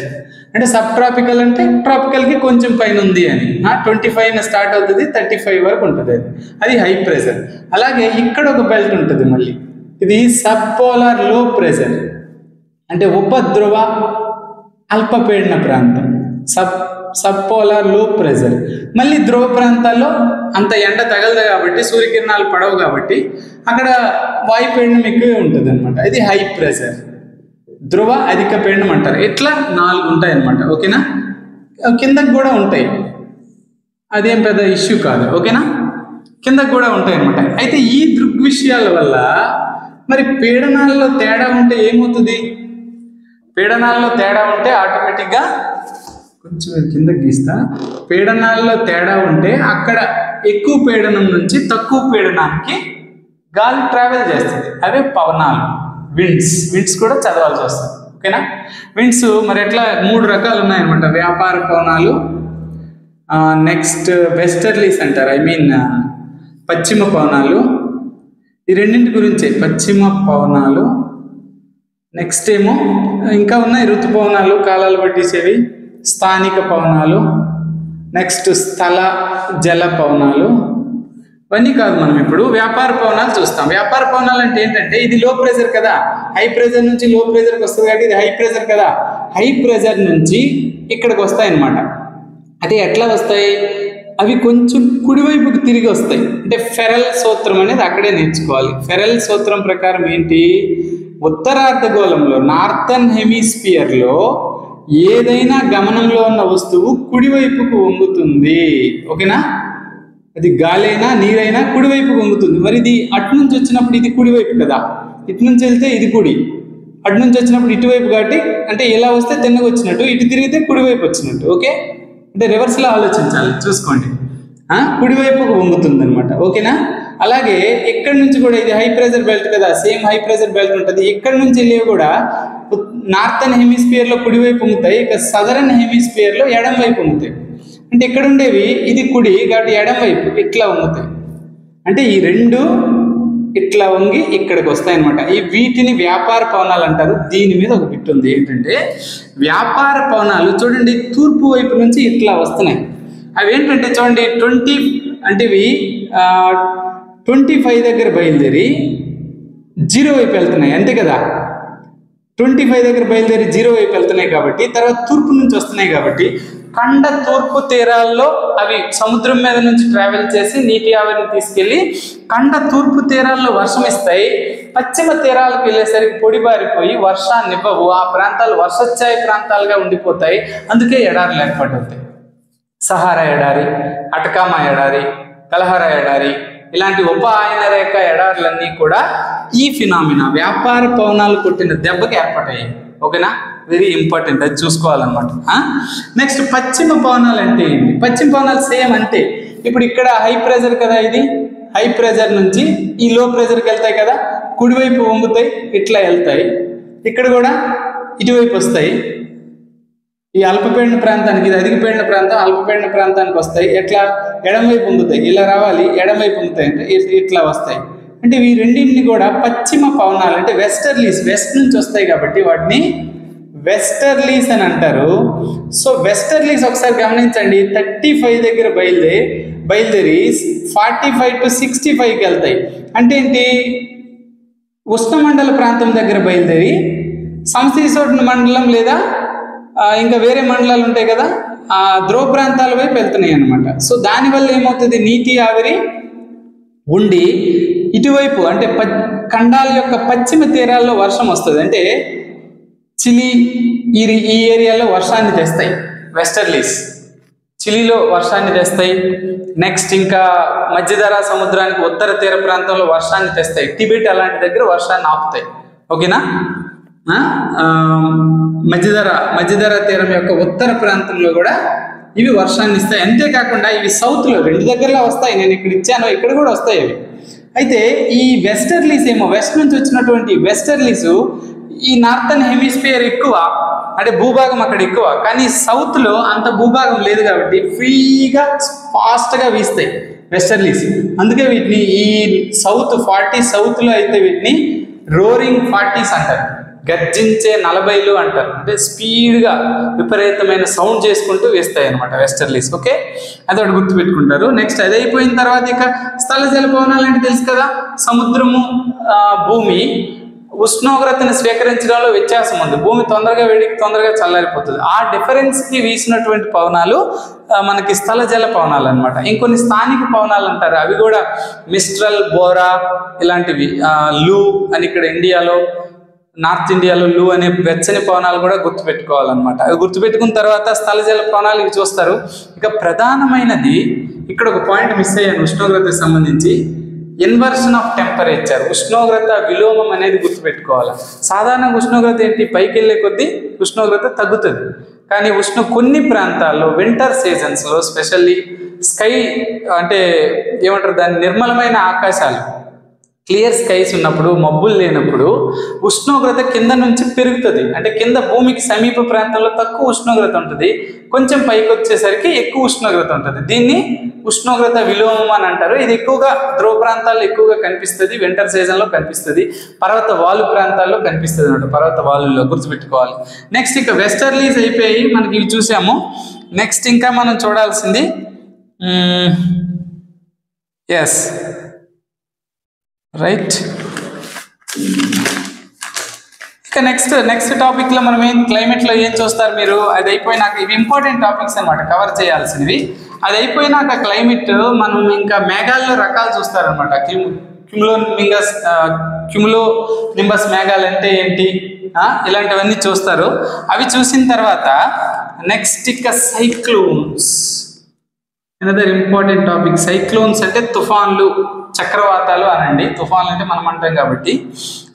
అంటే సబ్ ట్రాపికల్ అంటే ట్రాపికల్కి కొంచెం పైన ఉంది అని. 25 స్టార్ట్ అవుతుంది, 35 వరకు ఉంటుంది. అది హై ప్రెజర్. అలాగే ఇక్కడ ఒక బెల్ట్ ఉంటుంది మళ్ళీ, ఇది సబ్ పోలార్ లో ప్రెజర్ అంటే ఉపధ్రువ అల్పపీడన ప్రాంతం. సబ్ పోలార్ లో ప్రెజర్. మళ్ళీ ధ్రువ ప్రాంతాల్లో అంత ఎండ తగలదు కాబట్టి, సూర్యకిరణాలు పడవు కాబట్టి అక్కడ వాయుపీడనం ఎక్కువే ఉంటుంది అనమాట. ఇది హై ప్రెజర్, ధ్రువ అధిక పీడనం అంటారు. ఇట్లా 4 ఉంటాయి అనమాట. ఓకేనా, కిందకు కూడా ఉంటాయి, అదేం పెద్ద ఇష్యూ కాదు. ఓకేనా, కిందకు కూడా ఉంటాయి అనమాట. అయితే ఈ దృగ్విషయాల వల్ల మరి పీడనాల్లో తేడా ఉంటే ఏమవుతుంది? పీడనాల్లో తేడా ఉంటే ఆటోమేటిక్గా కొంచెం కిందకి గీస్తా. పీడనాల్లో తేడా ఉంటే అక్కడ ఎక్కువ పీడనం నుంచి తక్కువ పీడనానికి గాలి ట్రావెల్ చేస్తుంది. అవే పవనాలు, విండ్స్ కూడా చదవాల్సి వస్తుంది. ఓకేనా, విండ్స్ మరి ఎట్లా 3 రకాలు ఉన్నాయన్నమాట. వ్యాపార పవనాలు, నెక్స్ట్ వెస్టర్లీస్ అంటారు, పశ్చిమ పవనాలు. ఈ రెండింటి గురించే పశ్చిమ పవనాలు. నెక్స్ట్ ఏమో ఇంకా ఉన్నాయి ఋతుపవనాలు, కాలాలు పట్టేసేవి, స్థానిక పవనాలు, నెక్స్ట్ స్థల జల పవనాలు. ఇవన్నీ కాదు, మనం ఇప్పుడు వ్యాపార పవనాలు చూస్తాం. వ్యాపార పవనాలు అంటే ఏంటంటే ఇది లో ప్రెజర్ కదా, హై ప్రెజర్ నుంచి లో ప్రెజర్కి వస్తుంది కాబట్టి ఇది హై ప్రెజర్ కదా. హై ప్రెజర్ నుంచి ఇక్కడికి వస్తాయి అన్నమాట. అంటే ఎట్లా వస్తాయి? అవి కొంచెం కుడివైపుకి తిరిగి వస్తాయి. అంటే ఫెరల్ సూత్రం అనేది అక్కడే నేర్చుకోవాలి. ఫెరల్ సూత్రం ప్రకారం ఏంటి? ఉత్తరార్ధగోళంలో నార్థన్ హెమిస్ఫియర్లో ఏదైనా గమనంలో ఉన్న వస్తువు కుడివైపుకు వంగుతుంది. ఓకేనా, అది గాలైనా నీరైనా కుడివైపుకు వంగుతుంది. మరి ఇది అటు నుంచి వచ్చినప్పుడు ఇది కుడివైపు కదా, ఇటు నుంచి వెళ్తే ఇది కుడి, అటు నుంచి వచ్చినప్పుడు ఇటువైపు కాబట్టి అంటే ఇలా వస్తే తిన్నగా వచ్చినట్టు, ఇటు తిరిగితే కుడివైపు వచ్చినట్టు. ఓకే, అంటే రివర్స్లో ఆలోచించాలి, చూసుకోండి. కుడివైపుకు వంగుతుంది అనమాట. ఓకేనా, అలాగే ఇక్కడి నుంచి కూడా ఇది హై ప్రెజర్ బెల్ట్ కదా, సేమ్ హై ప్రెజర్ బెల్ట్ ఉంటుంది. ఇక్కడి నుంచి వెళ్ళేవి కూడా నార్థన్ హెమిస్ఫియర్లో కుడివైపు వంగుతాయి, ఇక సదరన్ హెమిస్ఫియర్లో ఎడం వైపు వంగుతాయి. అంటే ఇక్కడ ఉండేవి ఇది కుడి కాబట్టి ఎడం వైపు ఇట్లా వంగుతాయి. అంటే ఈ రెండు ఇట్లా వంగి ఇక్కడికి వస్తాయి అనమాట. ఈ వీటిని వ్యాపార పవనాలు అంటారు. దీని మీద ఒక బిట్ ఉంది ఏంటంటే, వ్యాపార పవనాలు చూడండి తూర్పు వైపు నుంచి ఇట్లా వస్తున్నాయి. అవి ఏంటంటే చూడండి 20 అంటే ఇవి 25 దగ్గర బయలుదేరి 0 వైపు వెళ్తున్నాయి, అంతే కదా. 25 దగ్గర బయలుదేరి 0 వైపు వెళ్తున్నాయి కాబట్టి తర్వాత తూర్పు నుంచి వస్తున్నాయి కాబట్టి ఖండ తూర్పు తీరాల్లో అవి సముద్రం మీద నుంచి ట్రావెల్ చేసి నీటి ఆవిరిని తీసుకెళ్లి ఖండ తూర్పు తీరాల్లో వర్షం ఇస్తాయి. పశ్చిమ తీరాలకు వెళ్ళేసరికి పొడిబారిపోయి వర్షాన్ని ఇవ్వవు. ఆ ప్రాంతాలు వర్షఛాయ ప్రాంతాలుగా ఉండిపోతాయి. అందుకే ఎడారులు ఏర్పడవుతాయి. సహారా ఎడారి, అటకామా ఎడారి, కలహారా ఎడారి, ఇలాంటి ఉప ఆయన రేఖ ఎడారులన్నీ కూడా ఈ ఫినామినా వ్యాపార పవనాలు కొట్టిన దెబ్బకి ఏర్పడతాయి. ఓకేనా, వెరీ ఇంపార్టెంట్, అది చూసుకోవాలన్నమాట. నెక్స్ట్ పశ్చిమ పవనాలు అంటే ఏంటి? పశ్చిమ పవనాలు సేమ్ అంతే. ఇప్పుడు ఇక్కడ హై ప్రెజర్ కదా, ఇది హై ప్రెజర్ నుంచి ఈ లో ప్రెజర్కి వెళ్తాయి కదా, కుడివైపు వంగుతాయి, ఇట్లా వెళ్తాయి. ఇక్కడ కూడా ఇటువైపు వస్తాయి. ఈ అల్పపీడన ప్రాంతానికి, ఇది అధిక పీడన ప్రాంతం, అల్పపీడన ప్రాంతానికి వస్తాయి. ఎట్లా? ఎడమవైపు పొంగుతాయి. ఇలా రావాలి, ఎడమవైపు పొంగుతాయి అంటే ఇట్లా వస్తాయి. అంటే ఈ రెండింటిని కూడా పశ్చిమ పవనాలు అంటే వెస్టర్లీస్, వెస్ట్ నుంచి వస్తాయి కాబట్టి వాటిని వెస్టర్లీస్ అని అంటారు. సో వెస్టర్లీస్ ఒకసారి గమనించండి, 35 దగ్గర బయలుదేరి 45 to 65కి వెళ్తాయి. అంటే ఏంటి? ఉష్ణమండల ప్రాంతం దగ్గర బయలుదేరి సమశీతోష్ణ మండలం లేదా ఇంకా వేరే మండలాలు ఉంటాయి కదా, ఆ ధ్రువ ప్రాంతాల వైపు వెళ్తున్నాయి అన్నమాట. సో దానివల్ల ఏమవుతుంది? నీటి ఆవిరి ఉండి ఇటువైపు అంటే ఖండాల యొక్క పశ్చిమ తీరాల్లో వర్షం వస్తుంది. అంటే చిలీ ఈ ఏరియాలో వర్షాన్ని తెస్తాయి వెస్టర్లీస్, చిలీలో వర్షాన్ని తెస్తాయి. నెక్స్ట్ ఇంకా మధ్యధరా సముద్రానికి ఉత్తర తీర ప్రాంతంలో వర్షాన్ని తెస్తాయి. టిబెట్ అలాంటి దగ్గర వర్షాన్ని ఆపుతాయి. ఓకేనా, మధ్యధరా తీరం యొక్క ఉత్తర ప్రాంతంలో కూడా ఇవి వర్షాన్ని ఇస్తాయి. అంతేకాకుండా ఇవి సౌత్లో 2 దగ్గరలో వస్తాయి. నేను ఇక్కడ ఇచ్చాను, ఇక్కడ కూడా వస్తాయి అవి. అయితే ఈ వెస్టర్లీస్ ఏమో వెస్ట్ నుంచి వచ్చినటువంటి వెస్టర్లీస్ ఈ నార్థన్ హెమిస్ఫియర్ ఎక్కువ, అంటే భూభాగం అక్కడ ఎక్కువ, కానీ సౌత్లో అంత భూభాగం లేదు కాబట్టి ఫ్రీగా ఫాస్ట్గా వీస్తాయి వెస్టర్లీస్. అందుకే వీటిని ఈ సౌత్ 40 సౌత్లో అయితే వీటిని రోరింగ్ 40s అంటారు, గర్జించే 40లు అంటారు. అంటే స్పీడ్గా విపరీతమైన సౌండ్ చేసుకుంటూ వేస్తాయి అనమాట వెస్టర్లీస్. ఓకే, అది ఒకటి గుర్తుపెట్టుకుంటారు. నెక్స్ట్ అది అయిపోయిన తర్వాత ఇక స్థల జల పవనాలు అంటే తెలుసు కదా, సముద్రము భూమి ఉష్ణోగ్రతను స్వీకరించడంలో వ్యత్యాసం ఉంది. భూమి తొందరగా వేడికి తొందరగా చల్లారిపోతుంది. ఆ డిఫరెన్స్కి వీసినటువంటి పవనాలు మనకి స్థల జల పవనాలు అనమాట. ఇంకొన్ని స్థానిక పవనాలు అంటారు, అవి కూడా మిస్ట్రల్, బోరా ఇలాంటివి. లూ అని ఇక్కడ ఇండియాలో, నార్త్ ఇండియాలో లూ అనే వెచ్చని పవనాలు కూడా గుర్తుపెట్టుకోవాలన్నమాట. అవి గుర్తుపెట్టుకున్న తర్వాత స్థల జల పవనాలు ఇవి చూస్తారు. ఇక ప్రధానమైనది ఇక్కడ ఒక పాయింట్ మిస్ అయ్యాను ఉష్ణోగ్రతకు సంబంధించి, ఇన్వర్షన్ ఆఫ్ టెంపరేచర్. ఉష్ణోగ్రత విలోమం అనేది గుర్తుపెట్టుకోవాలి. సాధారణంగా ఉష్ణోగ్రత ఏంటి, పైకి వెళ్ళే కొద్దీ ఉష్ణోగ్రత తగ్గుతుంది. కానీ కొన్ని ప్రాంతాల్లో వింటర్ సీజన్స్లో స్పెషల్లీ స్కై అంటే ఏమంటారు దాన్ని, నిర్మలమైన ఆకాశాలు, క్లియర్ స్కైస్ ఉన్నప్పుడు, మబ్బులు లేనప్పుడు ఉష్ణోగ్రత కింద నుంచి పెరుగుతుంది. అంటే కింద భూమికి సమీప ప్రాంతంలో తక్కువ ఉష్ణోగ్రత ఉంటుంది, కొంచెం పైకి వచ్చేసరికి ఎక్కువ ఉష్ణోగ్రత ఉంటుంది. దీన్ని ఉష్ణోగ్రత విలోమం అని అంటారు. ఇది ఎక్కువగా ధ్రువ ప్రాంతాల్లో ఎక్కువగా కనిపిస్తుంది, వింటర్ సీజన్లో కనిపిస్తుంది, పర్వత వాలు ప్రాంతాల్లో కనిపిస్తుంది అన్నమాట. పర్వత వాలుల్లో గుర్తుపెట్టుకోవాలి. నెక్స్ట్ ఇంకా వెస్టర్లీస్ అయిపోయి మనకి ఇవి చూసాము. నెక్స్ట్ ఇంకా మనం చూడాల్సింది ఎస్ రైట్. ఇక నెక్స్ట్ టాపిక్లో మనం క్లైమేట్లో ఏం చూస్తారు మీరు, అది అయిపోయినాక ఇవి ఇంపార్టెంట్ టాపిక్స్ అనమాట కవర్ చేయాల్సినవి. అది అయిపోయినాక క్లైమేట్ మనం ఇంకా మేఘాల్లో రకాలు చూస్తారనమాట. క్యుములో నింబస్ మేఘాలు అంటే ఏంటి, ఇలాంటివన్నీ చూస్తారు. అవి చూసిన తర్వాత నెక్స్ట్ ఇక cyclones, another important topic. Cyclones అంటే తుఫాన్లు, చక్రవాతాలు అనండి. తుఫాన్లు అంటే మనం అంటాం కాబట్టి.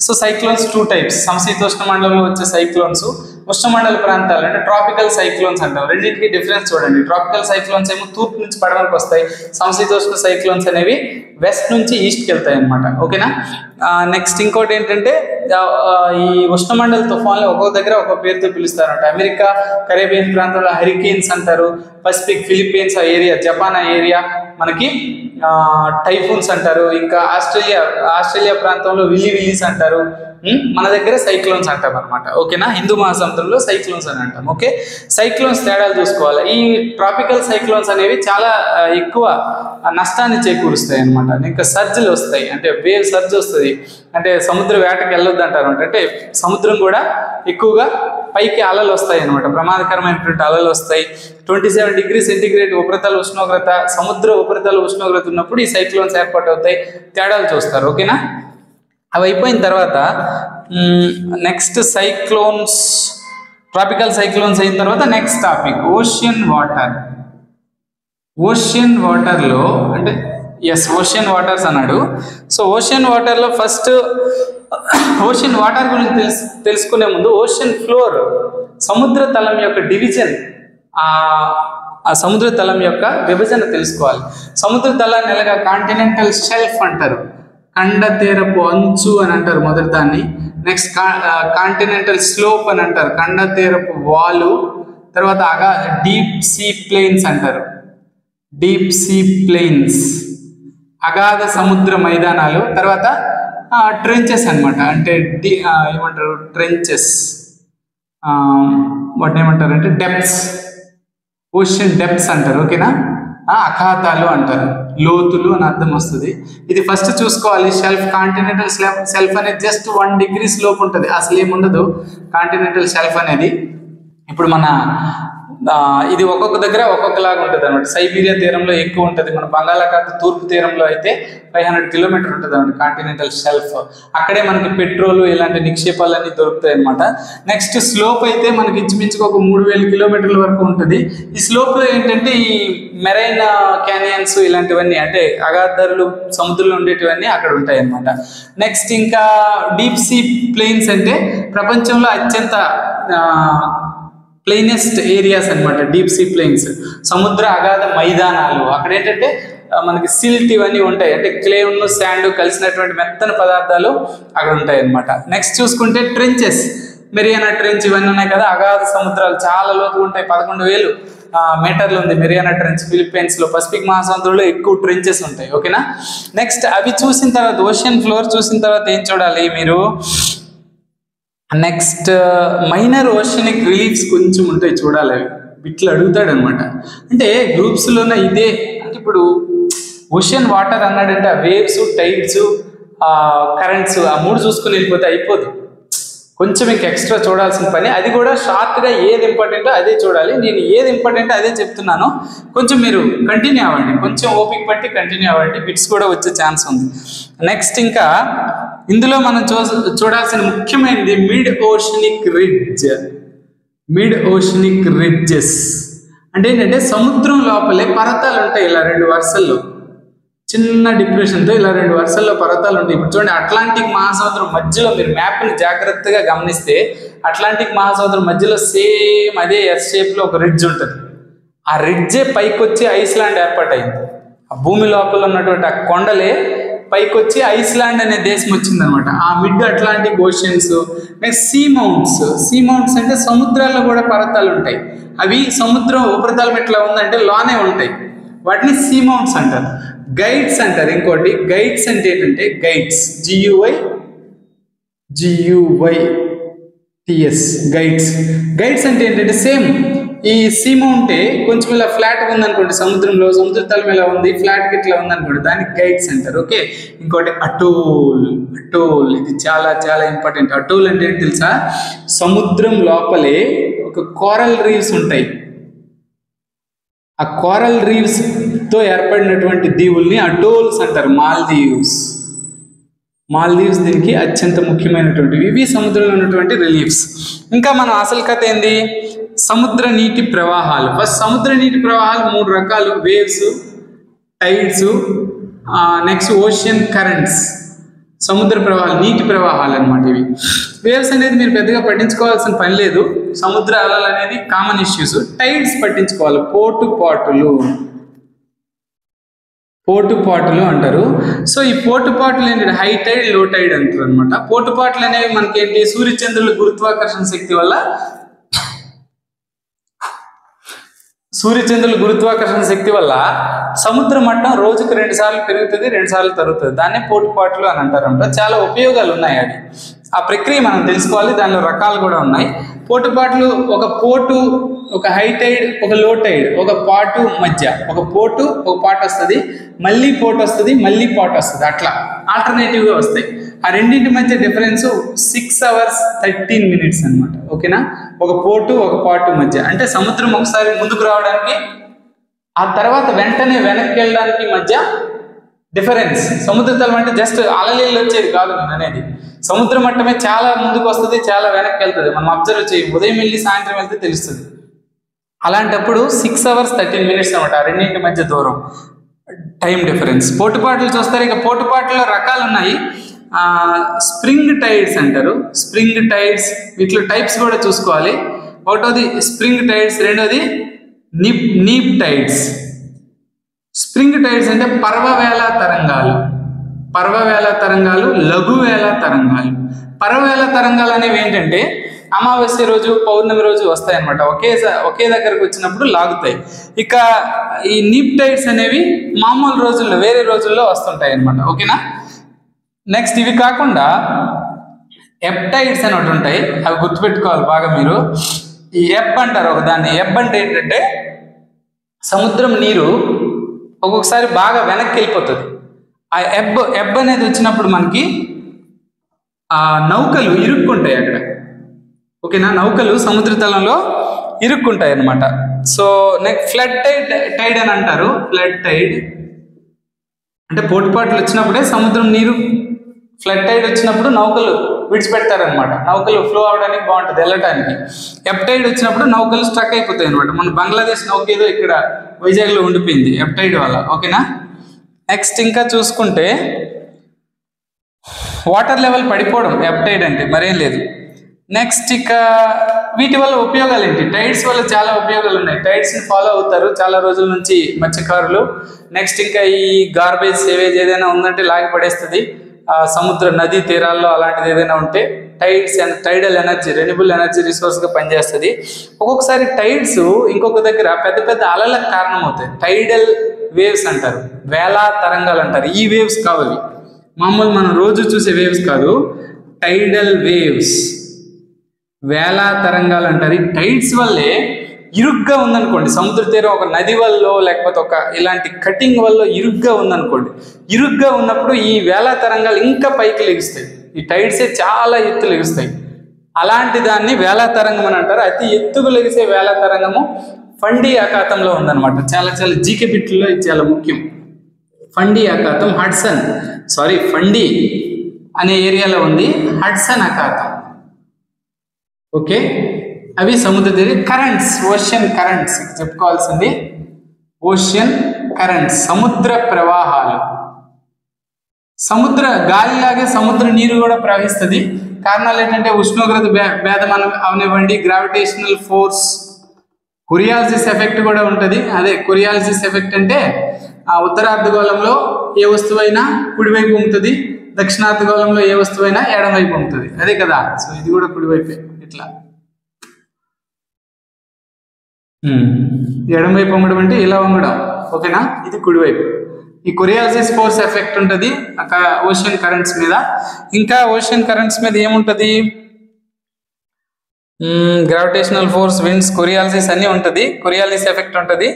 So cyclones 2 types. సమశీతోష్ణ మండలంలో వచ్చే సైక్లోన్స్, ఉష్ణమండల ప్రాంతాలు అంటే ట్రాపికల్ సైక్లోన్స్ అంటాం. రెండింటికి డిఫరెన్స్ చూడండి. ట్రాపికల్ సైక్లోన్స్ ఏమో తూర్పు నుంచి పడమరకు వస్తాయి, సమశీతోష్ణ సైక్లోన్స్ అనేవి వెస్ట్ నుంచి ఈస్ట్కి వెళ్తాయి అనమాట. ఓకేనా. నెక్స్ట్ ఇంకోటి ఏంటంటే ఈ ఉష్ణమండల తుఫాన్లు ఒక్కొక్క దగ్గర ఒక్కొక్క పేరుతో పిలుస్తారంట. అమెరికా కరేబియన్ ప్రాంతంలో హరికేన్స్ అంటారు, పసిఫిక్ ఫిలిప్పీన్స్ ఆ ఏరియా, జపాన్ ఆ ఏరియా మనకి టైఫూన్స్ అంటారు. ఇంకా ఆస్ట్రేలియా ప్రాంతంలో విల్లీస్ అంటారు. మన దగ్గర సైక్లోన్స్ అంటాం అనమాట. ఓకేనా. హిందూ మహాసముద్రంలో సైక్లోన్స్ అని అంటాం. ఓకే. సైక్లోన్స్ తేడాలు చూసుకోవాలి. ఈ ట్రాపికల్ సైక్లోన్స్ అనేవి చాలా ఎక్కువ నష్టాన్ని చేకూరుస్తాయి అనమాట. ఇంకా సర్జులు వస్తాయి, అంటే వేవ్ సర్జ్ వస్తుంది, అంటే సముద్ర వేటకి వెళ్ళొద్దు అంటారు. అంటే సముద్రం కూడా ఎక్కువగా పైకి అలలు వస్తాయి అనమాట, ప్రమాదకరమైనటువంటి అలలు వస్తాయి. 27 డిగ్రీ సెంటీగ్రేడ్ ఉపరితల ఉష్ణోగ్రత, సముద్ర ఉపరితల ఉష్ణోగ్రత ఉన్నప్పుడు ఈ సైక్లోన్స్ ఏర్పాటు అవుతాయి. తేడాలు చూస్తారు. ఓకేనా. అవి అయిపోయిన తర్వాత నెక్స్ట్ సైక్లోన్స్, ట్రాపికల్ సైక్లోన్స్ అయిన తర్వాత next topic ocean water. Ocean వాటర్లో అంటే ఓషియన్ వాటర్స్ అన్నాడు. సో ఓషియన్ వాటర్లో ఫస్ట్ ఓషియన్ వాటర్ గురించి తెలుసుకునే ముందు ఓషియన్ ఫ్లోర్, సముద్ర తలం యొక్క డివిజన్, ఆ సముద్ర తలం యొక్క విభజన తెలుసుకోవాలి. సముద్ర తలాన్ని ఎలాగా కాంటినెంటల్ షెల్ఫ్ అంటారు, ఖండ తీరపు అంచు అని అంటారు మొదటి దాన్ని. నెక్స్ట్ కాంటినెంటల్ స్లోప్ అని అంటారు, ఖండ తీరపు వాలు. తర్వాత డీప్ సీ ప్లెయిన్స్ అంటారు, డీప్ సీ ప్లెయిన్స్, అగాధ సముద్ర మైదానాలు. తర్వాత ట్రెంచెస్ అనమాట, అంటే ఏమంటారు ట్రెంచెస్, వాటిని ఏమంటారు అంటే డెప్త్స్, ఓషన్ డెప్త్స్ అంటారు. ఓకేనా. అఖాతాలు అంటారు, లోతులు అని అర్థం వస్తుంది. ఇది ఫస్ట్ చూసుకోవాలి. షెల్ఫ్, కాంటినెంటల్ షెల్ఫ్ అనేది జస్ట్ 1 డిగ్రీ స్లోప్ ఉంటుంది, అసలు ఏముండదు కాంటినెంటల్ షెల్ఫ్ అనేది. ఇప్పుడు మన ఇది ఒక్కొక్క దగ్గర ఒక్కొక్కలాగా ఉంటుంది అనమాట. సైబీరియా తీరంలో ఎక్కువ ఉంటుంది, మన బంగాళాఖాత తూర్పు తీరంలో అయితే 500 కిలోమీటర్ ఉంటుంది అనమాట కాంటినెంటల్ షెల్ఫ్. అక్కడే మనకి పెట్రోల్ ఇలాంటి నిక్షేపాలన్నీ దొరుకుతాయి అనమాట. నెక్స్ట్ స్లోప్ అయితే మనకి ఇంచుమించుగా ఒక 3000 కిలోమీటర్ల వరకు ఉంటుంది. ఈ స్లోప్లో ఏంటంటే ఈ మెరైన్ క్యానియన్స్ ఇలాంటివన్నీ, అంటే అగాధారులు సముద్రంలో ఉండేటివన్నీ అక్కడ ఉంటాయి అనమాట. నెక్స్ట్ ఇంకా డీప్ సీ ప్లెయిన్స్ అంటే ప్రపంచంలో అత్యంత ప్లెయినెస్ట్ ఏరియాస్ అనమాట. డీప్ సీ ప్లెయిన్స్, సముద్ర అగాధ మైదానాలు. అక్కడ ఏంటంటే మనకి సిల్ట్ ఇవన్నీ ఉంటాయి, అంటే క్లేను శాండ్ కలిసినటువంటి మెత్తని పదార్థాలు అక్కడ ఉంటాయి అనమాట. నెక్స్ట్ చూసుకుంటే ట్రెంచెస్, మెరియానా ట్రెంచ్ ఇవన్నీ ఉన్నాయి కదా, అగాధ సముద్రాలు చాలా లోతుగా ఉంటాయి. 11,000 మీటర్లు ఉంది మెరియానా ట్రెంచ్ ఫిలిప్పీన్స్లో. పసిఫిక్ మహాసముద్రంలో ఎక్కువ ట్రెంచెస్ ఉంటాయి. ఓకేనా. నెక్స్ట్ అవి చూసిన తర్వాత ఓషియన్ ఫ్లోర్ చూసిన తర్వాత ఏం చూడాలి మీరు, నెక్స్ట్ మైనర్ ఓషనిక్ రిలీఫ్స్ కొంచెం ఉంటాయి చూడాలి. అవి బిట్లు అడుగుతాడు అనమాట. అంటే గ్రూప్స్లోనే ఇదే, అంటే ఇప్పుడు ఓషియన్ వాటర్ అన్నాడంటే ఆ వేవ్స్, టైడ్స్, కరెంట్స్, ఆ 3 చూసుకుని వెళ్ళిపోతే అయిపోదు. కొంచెం ఇంక ఎక్స్ట్రా చూడాల్సిన పని. అది కూడా షార్ట్గా ఏది ఇంపార్టెంటో అదే చూడాలి. నేను ఏది ఇంపార్టెంటో అదే చెప్తున్నాను. కొంచెం మీరు కంటిన్యూ అవ్వండి, కొంచెం ఓపిక పట్టి కంటిన్యూ అవ్వండి, బిట్స్ కూడా వచ్చే ఛాన్స్ ఉంది. నెక్స్ట్ ఇంకా ఇందులో మనం చూడాల్సిన ముఖ్యమైనది mid oceanic ridge. Mid oceanic ridges అంటే ఏంటంటే సముద్రం లోపలే పర్వతాలు ఉంటాయి. ఇలా 2 వరుసల్లో చిన్న డిప్రెషన్తో ఇలా 2 వరుసల్లో పర్వతాలు ఉంటాయి. ఇప్పుడు చూడండి, అట్లాంటిక్ మహాసముద్రం మధ్యలో మీరు మ్యాప్ని జాగ్రత్తగా గమనిస్తే అట్లాంటిక్ మహాసముద్రం మధ్యలో సేమ్ అదే ఎస్ షేప్లో ఒక రిడ్జ్ ఉంటుంది. ఆ రిడ్జే పైకొచ్చి ఐస్లాండ్ ఏర్పాటైంది. ఆ భూమి లోపల ఉన్నటువంటి ఆ కొండలే పైకొచ్చి ఐస్లాండ్ అనే దేశం వచ్చిందనమాట. ఆ mid Atlantic oceans. Next seamounts. Seamounts అంటే సముద్రాల్లో కూడా పర్వతాలు ఉంటాయి. అవి సముద్రం ఉపరితలం ఎట్లా ఉందంటే లోనే ఉంటాయి. వాటిని సీ మౌంట్స్ అంటారు. గైడ్స్ అంటారు. ఇంకోటి గైడ్స్ అంటే ఏంటంటే గైడ్స్, GUYTS గైడ్స్. గైడ్స్ అంటే ఏంటంటే సేమ్ ఈ సీ మౌంటే కొంచెం ఇలా ఫ్లాట్గా ఉందనుకోండి, సముద్రంలో సముద్ర తలం ఇలా ఉంది, ఫ్లాట్గా ఇట్లా ఉందనుకోండి, దానికి గైడ్స్ అంటారు. ఓకే. ఇంకోటి అటోల్. ఇది చాలా చాలా ఇంపార్టెంట్. అటోల్ అంటే ఏంటి తెలుసా? సముద్రం లోపలే ఒక కోరల్ రీవ్స్ ఉంటాయి. ఆ కోరల్ రీవ్స్ తో ఏర్పడినటువంటి దీవుల్ని అటోల్స్ అంటారు. మాల్దీవ్స్ దీనికి అత్యంత ముఖ్యమైనటువంటివి. ఇవి సముద్రంలో ఉన్నటువంటి రిలీఫ్స్. ఇంకా మనం అసలు కథ ఏంది? సముద్ర నీటి ప్రవాహాలు. ఫస్ట్ సముద్ర నీటి ప్రవాహాలు 3 రకాలు: waves, tides, next ocean currents. సముద్ర ప్రవాహాలు, నీటి ప్రవాహాలు అనమాట ఇవి. వేవ్స్ అనేది మీరు పెద్దగా పట్టించుకోవాల్సిన పని లేదు. సముద్ర అలలు అనేది కామన్ ఇష్యూస్. టైడ్స్ పట్టించుకోవాలి. పోటుపాటులు అంటారు. సో ఈ పోటుపాటులు ఏంటంటే హై టైడ్, లో టైడ్ అంటారు అనమాట. పోటుపాటులు అనేవి మనకేంటి? సూర్యచంద్రుల గురుత్వాకర్షణ శక్తి వల్ల సముద్ర మట్టం రోజుకు 2 సార్లు పెరుగుతుంది, 2 సార్లు తరుగుతుంది. దాన్నే పోటుపాటులు అని అంటారంట. చాలా ఉపయోగాలు ఉన్నాయి అది. ఆ ప్రక్రియ మనం తెలుసుకోవాలి. దానిలో రకాలు కూడా ఉన్నాయి. పోటుపాటులు, ఒక పోటు, ఒక హై టైడ్, ఒక లో టైడ్, ఒక పాటు మధ్య, ఒక పోటు, ఒక పాటు వస్తుంది, మళ్ళీ పోటు వస్తుంది, మళ్ళీ పాటు వస్తుంది, అట్లా ఆల్టర్నేటివ్గా వస్తాయి. ఆ రెండింటి మధ్య డిఫరెన్స్ 6 hours 13 minutes అనమాట. ఓకేనా? ఒక పోటు, ఒక పాటు మధ్య. అంటే సముద్రం ఒకసారి ముందుకు రావడానికి, ఆ తర్వాత వెంటనే వెనక్కి వెళ్ళడానికి మధ్య డిఫరెన్స్. సముద్ర తలం అంటే జస్ట్ అలలీళ్ళు వచ్చేది కాదు నేను అనేది. సముద్ర మట్టమే చాలా ముందుకు వస్తుంది, చాలా వెనక్కి వెళ్తుంది. మనం అబ్జర్వ్ చేయి, ఉదయం వెళ్ళి సాయంత్రం వెళ్తే తెలుస్తుంది. అలాంటప్పుడు 6 hours 13 minutes అనమాట ఆ రెండింటి మధ్య దూరం, టైం డిఫరెన్స్. పోటుపాట్లు చూస్తారు. ఇక పోటుపాట్లలో రకాలు ఉన్నాయి. స్ప్రింగ్ టైడ్స్ అంటారు. స్ప్రింగ్ టైడ్స్, వీటిలో టైప్స్ కూడా చూసుకోవాలి. ఒకటోది స్ప్రింగ్ టైడ్స్, రెండోది నీప్ టైడ్స్. స్ప్రింగ్ టైడ్స్ అంటే పర్వవేళ తరంగాలు, లఘువేళ తరంగాలు. పర్వవేళ తరంగాలు అనేవి ఏంటంటే అమావాస్య రోజు, పౌర్ణమి రోజు వస్తాయన్నమాట. ఒకే దగ్గరకు వచ్చినప్పుడు లాగుతాయి. ఇక ఈ నీప్ టైడ్స్ అనేవి మామూలు రోజుల్లో, వేరే రోజుల్లో వస్తుంటాయి అన్నమాట. ఓకేనా? నెక్స్ట్ ఇవి కాకుండా ఎప్టైడ్స్ అని ఒకటి ఉంటాయి. అవి గుర్తుపెట్టుకోవాలి బాగా మీరు. ఈ ఎబ్ అంటారు ఒకదాన్ని. ఎబ్ అంటే ఏంటంటే సముద్రం నీరు ఒక్కొక్కసారి బాగా వెనక్కి వెళ్ళిపోతుంది. ఆ ఎబ్ అనేది వచ్చినప్పుడు మనకి ఆ నౌకలు ఇరుక్కుంటాయి అక్కడ. ఓకేనా? నౌకలు సముద్ర తలంలో ఇరుక్కుంటాయి అన్నమాట. సో నెక్స్ట్ ఫ్లడ్ టైడ్ అని అంటారు. ఫ్లడ్ టైడ్ అంటే పోటుపాట్లు వచ్చినప్పుడే సముద్రం నీరు, ఫ్లడ్ టైడ్ వచ్చినప్పుడు నౌకలు విడిచిపెడతారనమాట. నౌకలు ఫ్లో అవడానికి బాగుంటుంది, వెళ్ళటానికి. ఎప్టైడ్ వచ్చినప్పుడు నౌకలు స్ట్రక్ అయిపోతాయి అనమాట. మన బంగ్లాదేశ్ నౌక ఏదో ఇక్కడ వైజాగ్లో ఉండిపోయింది ఎప్టైడ్ వల్ల. ఓకేనా? నెక్స్ట్ ఇంకా చూసుకుంటే వాటర్ లెవెల్ పడిపోవడం ఎప్టైడ్ అంటే, మరేం లేదు. నెక్స్ట్ ఇక వీటి వల్ల ఉపయోగాలు ఏంటి? టైడ్స్ వల్ల చాలా ఉపయోగాలు ఉన్నాయి. టైడ్స్ని ఫాలో అవుతారు చాలా రోజుల నుంచి మత్స్యకారులు. నెక్స్ట్ ఇంకా ఈ గార్బేజ్, సేవేజ్ ఏదైనా ఉందంటే లాగి పడేస్తుంది. సముద్ర నదీ తీరాల్లో అలాంటిది ఏదైనా ఉంటే టైడల్ ఎనర్జీ, రెన్యూబుల్ ఎనర్జీ రిసోర్స్గా పనిచేస్తుంది. ఒక్కొక్కసారి టైడ్స్ ఇంకొక దగ్గర పెద్ద పెద్ద అలలకు కారణమవుతాయి. టైడల్ వేవ్స్ అంటారు, వేలా తరంగాలు అంటారు. ఈ వేవ్స్ కావు అవి, మామూలు మనం రోజు చూసే వేవ్స్ కాదు. టైడల్ వేవ్స్, వేలా తరంగాలు అంటారు. ఈ టైడ్స్ వల్లే ఇరుగ్గా ఉందనుకోండి, సముద్ర తీరం ఒక నది వల్ల లేకపోతే ఒక ఇలాంటి కటింగ్ వల్ల ఇరుగ్గా ఉందనుకోండి, ఇరుగ్గా ఉన్నప్పుడు ఈ వేళ తరంగాలు ఇంకా పైకి లెగుస్తాయి, ఈ టైడ్సే చాలా ఎత్తు లెగుస్తాయి. అలాంటి దాన్ని వేళ తరంగం అని అంటారు. అతి ఎత్తుకు లెగిసే వేళ తరంగము ఫండీ అఖాతంలో ఉందన్నమాట. చాలా చాలా జీకే బిట్లలో ఇది చాలా ముఖ్యం. ఫండీ అఖాతం ఫండీ అనే ఏరియాలో ఉంది హడ్సన్ అఖాతం. ఓకే, అవి సముద్ర తీర కరెంట్స్, ఓషియన్ కరెంట్స్ చెప్పుకోవాల్సింది. ఓషియన్ కరెంట్స్ సముద్ర ప్రవాహాలు. సముద్ర గాలిలాగే సముద్ర నీరు కూడా ప్రవహిస్తుంది. కారణాలు ఏంటంటే ఉష్ణోగ్రత భేదం అవనివ్వండి, గ్రావిటేషనల్ ఫోర్స్, కొరియాలిసిస్ ఎఫెక్ట్ కూడా ఉంటుంది. అదే కొరియాలిసిస్ ఎఫెక్ట్ అంటే ఉత్తరార్ధగోళంలో ఏ వస్తువైనా కుడివైపు ఉంటుంది, దక్షిణార్ధగోళంలో ఏ వస్తువైనా ఎడమవైపు ఉంటుంది, అదే కదా. సో ఇది కూడా కుడివైపే, ఇట్లా ఎడమవైపు వంగడం అంటే ఇలా వంగడం, ఓకేనా. ఇది కుడివైపు. ఈ కొరియాలిసిస్ ఫోర్స్ ఎఫెక్ట్ ఉంటుంది ఓషియన్ కరెంట్స్ మీద. ఇంకా ఓషియన్ కరెంట్స్ మీద ఏముంటుంది, గ్రావిటేషనల్ ఫోర్స్, విండ్స్, కొరియాలిసిస్ అన్నీ ఉంటుంది. కొరియాలిసిస్ ఎఫెక్ట్ ఉంటుంది.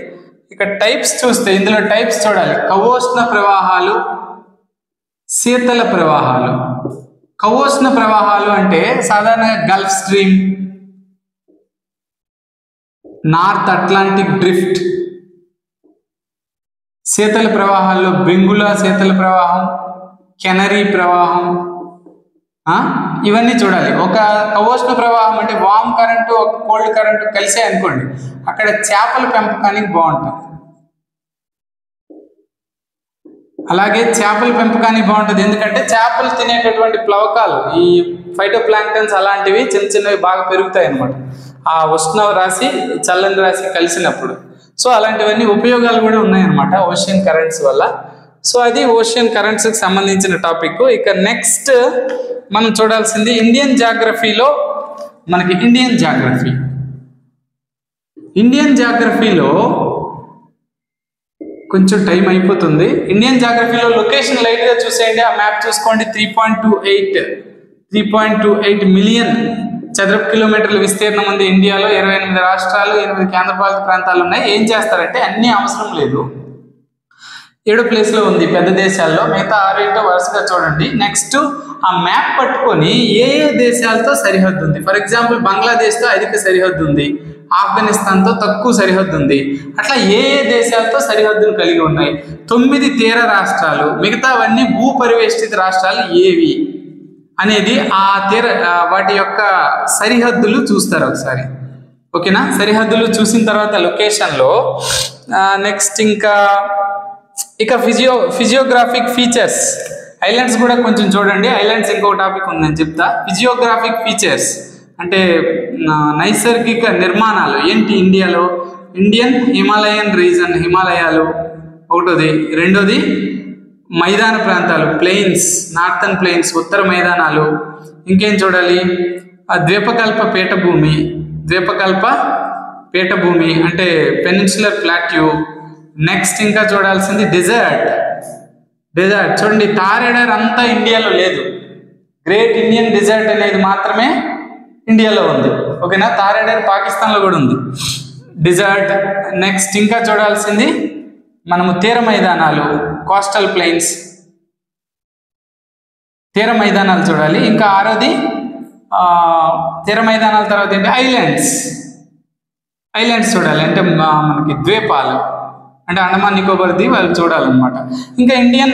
ఇక టైప్స్ చూస్తే ఇందులో టైప్స్ చూడాలి. కవోష్ణ ప్రవాహాలు, శీతల ప్రవాహాలు. కవోష్ణ ప్రవాహాలు అంటే సాధారణంగా Gulf stream, north Atlantic drift. శీతల ప్రవాహాల్లో బెంగుళా శీతల ప్రవాహం, కెనరీ ప్రవాహం, ఇవన్నీ చూడాలి. ఒక కవోష్ణ ప్రవాహం అంటే వామ్ కరెంటు ఒక కోల్డ్ కరెంటు కలిసే అనుకోండి, అక్కడ చేపల పెంపకానికి బాగుంటుంది. అలాగే చేపల పెంపకానికి బాగుంటుంది, ఎందుకంటే చేపలు తినేటటువంటి ప్లవకాలు, ఈ ఫైటో ప్లాంక్టన్స్ అలాంటివి చిన్న చిన్నవి బాగా పెరుగుతాయి అన్నమాట, ఆ ఉష్ణ రాశి చల్లని రాశి కలిసినప్పుడు. సో అలాంటివన్నీ ఉపయోగాలు కూడా ఉన్నాయన్నమాట ఓషియన్ కరెంట్స్ వల్ల. సో అది ఓషియన్ కరెంట్స్కి సంబంధించిన టాపిక్. ఇక నెక్స్ట్ మనం చూడాల్సింది ఇండియన్ జాగ్రఫీలో మనకి ఇండియన్ జాగ్రఫీలో కొంచెం టైం అయిపోతుంది. ఇండియన్ జాగ్రఫీలో లొకేషన్ లైట్గా చూసేయండి, ఆ మ్యాప్ చూసుకోండి. 3.28 మిలియన్ చదరపు కిలోమీటర్ల విస్తీర్ణం ఉంది ఇండియాలో. 28 రాష్ట్రాలు, 8 కేంద్రపాలిత ప్రాంతాలు ఉన్నాయి. ఏం చేస్తారంటే అన్నీ అవసరం లేదు, 7 ప్లేస్లో ఉంది పెద్ద దేశాల్లో, మిగతా 6 వరుసగా చూడండి. నెక్స్ట్ ఆ మ్యాప్ పట్టుకొని ఏ దేశాలతో సరిహద్దు ఉంది. ఫర్ ఎగ్జాంపుల్ బంగ్లాదేశ్తో అధిక సరిహద్దు ఉంది, ఆఫ్ఘనిస్తాన్తో తక్కువ సరిహద్దు ఉంది. అట్లా ఏ దేశాలతో సరిహద్దులు కలిగి ఉన్నాయి. 9 తీర రాష్ట్రాలు, మిగతావన్నీ భూపరివేష్టిత రాష్ట్రాలు ఏవి అనేది ఆ వాటి యొక్క సరిహద్దులు చూస్తారు ఒకసారి, ఓకేనా. సరిహద్దులు చూసిన తర్వాత లొకేషన్లో నెక్స్ట్ ఇక ఫిజియోగ్రాఫిక్ ఫీచర్స్, ఐలాండ్స్ కూడా కొంచెం చూడండి. ఐలాండ్స్ ఇంకో టాపిక్ ఉందని చెప్తా. ఫిజియోగ్రాఫిక్ ఫీచర్స్ అంటే నైసర్గిక నిర్మాణాలు ఏంటి ఇండియాలో. ఇండియన్ హిమాలయన్ రీజన్, హిమాలయాలు ఒకటోది. రెండోది మైదాన ప్రాంతాలు, ప్లెయిన్స్, నార్థన్ ప్లెయిన్స్, ఉత్తర మైదానాలు. ఇంకేం చూడాలి, ద్వీపకల్ప పీఠభూమి అంటే పెనిన్సులర్ ప్లాట్యూ. నెక్స్ట్ ఇంకా చూడాల్సింది డెజర్ట్ చూడండి. థార్ ఎడారి అంతా ఇండియాలో లేదు, గ్రేట్ ఇండియన్ డెజర్ట్ అనేది మాత్రమే ఇండియాలో ఉంది, ఓకేనా. థార్ ఎడారి పాకిస్తాన్లో కూడా ఉంది, డెజర్ట్. నెక్స్ట్ ఇంకా చూడాల్సింది మనము తీర మైదానాలు, కోస్టల్ ప్లెయిన్స్, తీర మైదానాలు చూడాలి. ఇంకా 6వది తీర మైదానాల తర్వాత ఏంటి, ఐలాండ్స్ చూడాలి. అంటే మనకి ద్వీపాలు అంటే అండమాన్ నికోబార్ దీవులు చూడాలన్నమాట. ఇంకా ఇండియన్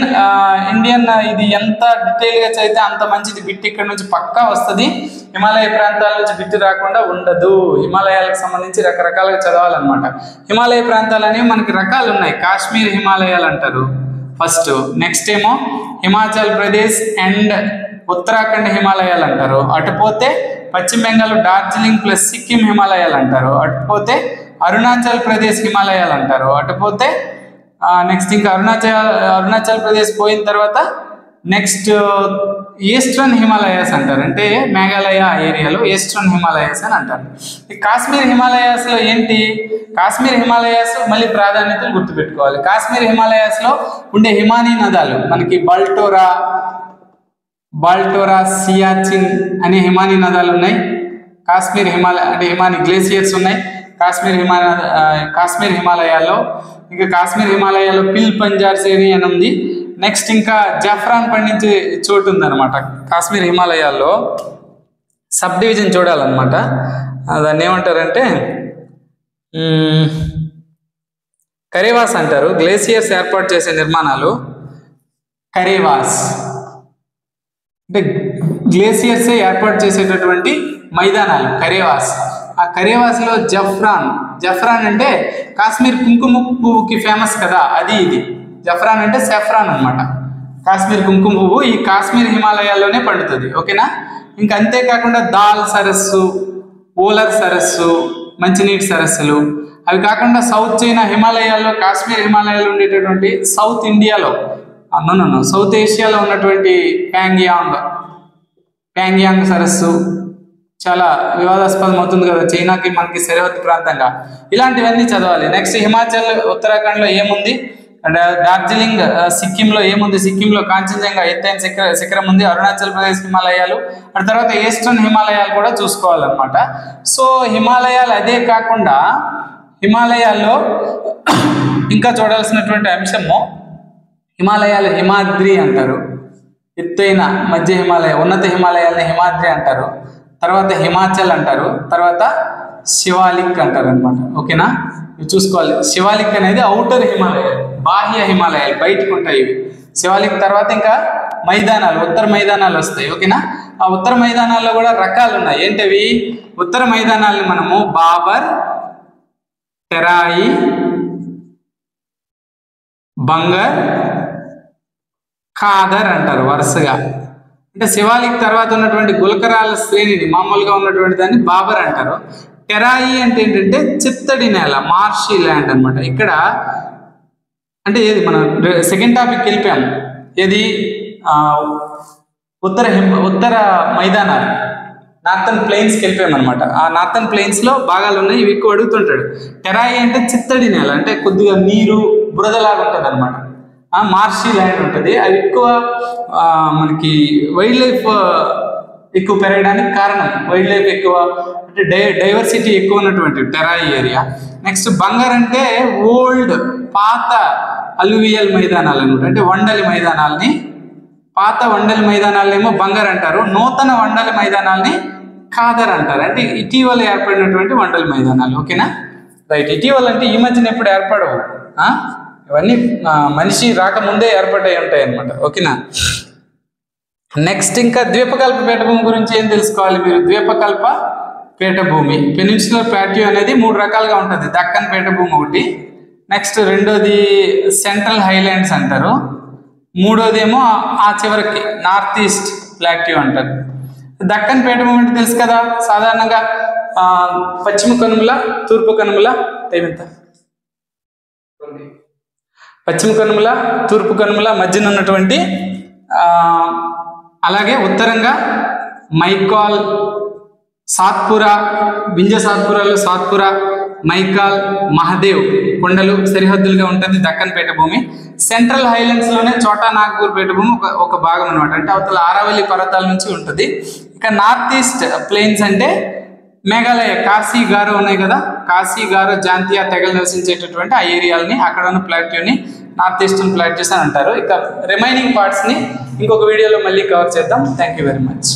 ఇది ఎంత డీటెయిల్గా చదివితే అంత మంచిది. బిట్ ఇక్కడ నుంచి పక్కా వస్తుంది. హిమాలయ ప్రాంతాల నుంచి బిట్ రాకుండా ఉండదు. హిమాలయాలకు సంబంధించి రకరకాలుగా చదవాలన్నమాట. హిమాలయ ప్రాంతాలు అనేవి మనకి రకాలు ఉన్నాయి. కాశ్మీర్ హిమాలయాలు అంటారు ఫస్ట్. నెక్స్ట్ ఏమో హిమాచల్ ప్రదేశ్ అండ్ ఉత్తరాఖండ్ హిమాలయాలు అంటారు. అటుపోతే పశ్చిమ బెంగాల్ డార్జిలింగ్ ప్లస్ సిక్కిం హిమాలయాలు అంటారు. అటుపోతే అరుణాచల్ ప్రదేశ్ హిమాలయాలు అంటారు. అటుపోతే నెక్స్ట్ ఇంకా అరుణాచల్ ప్రదేశ్ పోయిన తర్వాత నెక్స్ట్ ఈస్టర్న్ హిమాలయాస్ అంటారు. అంటే మేఘాలయ ఏరియాలో ఈస్టర్న్ హిమాలయాస్ అని అంటారు. ఈ కాశ్మీర్ హిమాలయాస్లో ఏంటి, కాశ్మీర్ హిమాలయాస్ మళ్ళీ ప్రాధాన్యతలు గుర్తుపెట్టుకోవాలి. కాశ్మీర్ హిమాలయాస్లో ఉండే హిమానీ నదాలు మనకి బాల్టోరా, సియాచిన్ అనే హిమానీ నదాలు ఉన్నాయి. కాశ్మీర్ హిమానీ గ్లేసియర్స్ ఉన్నాయి. కాశ్మీర్ హిమాలయాల్లో. ఇంకా కాశ్మీర్ హిమాలయాల్లో పిల్ పంజార్ శ్రేణి అని ఉంది. నెక్స్ట్ ఇంకా జఫ్రాన్ పండించే చోటు ఉందన్నమాట కాశ్మీర్ హిమాలయాల్లో. సబ్ డివిజన్ చూడాలన్నమాట. దాన్ని ఏమంటారంటే కరేవాస్ అంటారు. గ్లేసియర్స్ ఏర్పాటు చేసే నిర్మాణాలు కరేవాస్ అంటే గ్లేసియర్సే ఏర్పాటు చేసేటటువంటి మైదానాలు కరేవాస్. ఆ కరేవాస్లో జఫ్రాన్ అంటే కాశ్మీర్ కుంకుమ పువ్వుకి ఫేమస్ కదా, అది ఇది. జఫ్రాన్ అంటే సెఫ్రాన్ అనమాట. కాశ్మీర్ కుంకుమ పువ్వు ఈ కాశ్మీర్ హిమాలయాల్లోనే పండుతుంది. ఓకేనా. ఇంకా అంతేకాకుండా దాల్ సరస్సు, ఓలర్ సరస్సు, మంచినీటి సరస్సులు. అవి కాకుండా సౌత్ చైనా హిమాలయాల్లో, కాశ్మీర్ హిమాలయాల్లో ఉండేటటువంటి సౌత్ ఇండియాలో సౌత్ ఏషియాలో ఉన్నటువంటి ప్యాంగ్యాంగ్ సరస్సు చాలా వివాదాస్పదం అవుతుంది కదా చైనాకి మనకి సరిహద్దు ప్రాంతంగా. ఇలాంటివన్నీ చదవాలి. నెక్స్ట్ హిమాచల్ ఉత్తరాఖండ్లో ఏముంది, డార్జిలింగ్ సిక్కింలో ఏముంది, సిక్కింలో కాంచన్జంగా ఎత్తైన శిఖరం ఉంది. అరుణాచల్ ప్రదేశ్ హిమాలయాలు, ఆ తర్వాత ఈస్టర్న్ హిమాలయాలు కూడా చూసుకోవాలన్నమాట. సో హిమాలయాలు అదే కాకుండా హిమాలయాల్లో ఇంకా చూడాల్సినటువంటి అంశము హిమాలయాలు హిమాద్రి అంటారు. ఎత్తైన మధ్య హిమాలయ ఉన్నత హిమాలయాలని హిమాద్రి అంటారు. తర్వాత హిమాచల్ అంటారు. తర్వాత శివాలిక్ అంటారు అనమాట. ఓకేనా, ఇవి చూసుకోవాలి. శివాలిక్ అనేది ఔటర్ హిమాలయాలు, బాహ్య హిమాలయాలు, బయటకు ఉంటాయి ఇవి. శివాలిక్ తర్వాత ఇంకా మైదానాలు, ఉత్తర మైదానాలు వస్తాయి. ఓకేనా. ఆ ఉత్తర మైదానాల్లో కూడా రకాలు ఉన్నాయి. ఏంటవి? ఉత్తర మైదానాలను మనము బాబర్, తెరాయి, బంగర్, ఖాదర్ అంటారు వరుసగా. అంటే శివాలిక్ తర్వాత ఉన్నటువంటి గులకరాల శ్రేణిని మామూలుగా ఉన్నటువంటి దాన్ని బాబర్ అంటారు. టెరాయి అంటే ఏంటంటే చిత్తడి నేల, మార్షీ ల్యాండ్ అనమాట. ఇక్కడ అంటే ఏది మనం సెకండ్ టాపిక్ వెళ్ళిపోయాము, ఏది ఉత్తర మైదానాలు, నార్థన్ ప్లెయిన్స్కి వెళ్ళిపోయాం అనమాట. ఆ నార్థన్ ప్లెయిన్స్లో భాగాలు ఉన్నాయి, ఇవి ఎక్కువ అడుగుతుంటాడు. టెరాయి అంటే చిత్తడి నేల, అంటే కొద్దిగా నీరు బురదలాగా ఉంటుంది అనమాట. మార్షీ ల్యాండ్ ఉంటుంది. అవి ఎక్కువ మనకి వైల్డ్ లైఫ్ ఎక్కువ పెరగడానికి కారణం, వైల్డ్ లైఫ్ ఎక్కువ అంటే డైవర్సిటీ ఎక్కువ ఉన్నటువంటి టెరాయి ఏరియా. నెక్స్ట్ బంగర్ అంటే ఓల్డ్ పాత అలువియల్ మైదానాలు అనమాట. అంటే వండలి మైదానాలని, పాత వండలి మైదానాలనేమో బంగర్ అంటారు. నూతన వండలి మైదానాలని ఖాదర్ అంటారు. అంటే ఇటీవల ఏర్పడినటువంటి వండలి మైదానాలు. ఓకేనా, రైట్. ఇటీవల అంటే ఈ మధ్యన ఎప్పుడు ఏర్పడవు, ఇవన్నీ మనిషి రాకముందే ఏర్పడ్డాయి ఉంటాయి అన్నమాట. ఓకేనా. నెక్స్ట్ ఇంకా ద్వీపకల్ప పీఠభూమి గురించి ఏం తెలుసుకోవాలి మీరు? ద్వీపకల్ప పీఠభూమి, పెనిన్సులర్ ప్లాట్యూ అనేది 3 రకాలుగా ఉంటుంది. దక్కన్ పీఠభూమి ఒకటి, నెక్స్ట్ రెండోది సెంట్రల్ హైలాండ్స్ అంటారు, మూడోది ఏమో ఆ చివరికి నార్త్ ఈస్ట్ ప్లాట్యూ అంటారు. దక్కన్ పీఠభూమి అంటే తెలుసు కదా, సాధారణంగా పశ్చిమ కనుమల, తూర్పు కనుమల, పశ్చిమ కనుమల, తూర్పు కనుమల మధ్యన ఉన్నటువంటి, అలాగే ఉత్తరంగా మైకాల్, సాత్పురా, వింజ సాత్పురాలో సాత్పురా, మైకాల్, మహదేవ్ కొండలు సరిహద్దులుగా ఉంటుంది దక్కన్ పీఠభూమి. సెంట్రల్ హైలాండ్స్ లోనే చోటా నాగ్పూర్ పీఠభూమి ఒక భాగం అనమాట. అంటే అవతల ఆరావళి పర్వతాల నుంచి ఉంటుంది. ఇక నార్త్ ఈస్ట్ ప్లెయిన్స్ అంటే మేఘాలయ, కాశీ, గారో ఉన్నాయి కదా, కాశీ, గారో, జాంతియా తెగలు నివసించేటటువంటి ఆ ఏరియాలని, అక్కడ ఉన్న ప్లాట్యూని నార్త్ ఈస్టర్న్ ప్లాట్యూస్ అని అంటారు. ఇక రిమైనింగ్ పార్ట్స్ని ఇంకొక వీడియోలో మళ్ళీ కవర్ చేద్దాం. Thank you very much.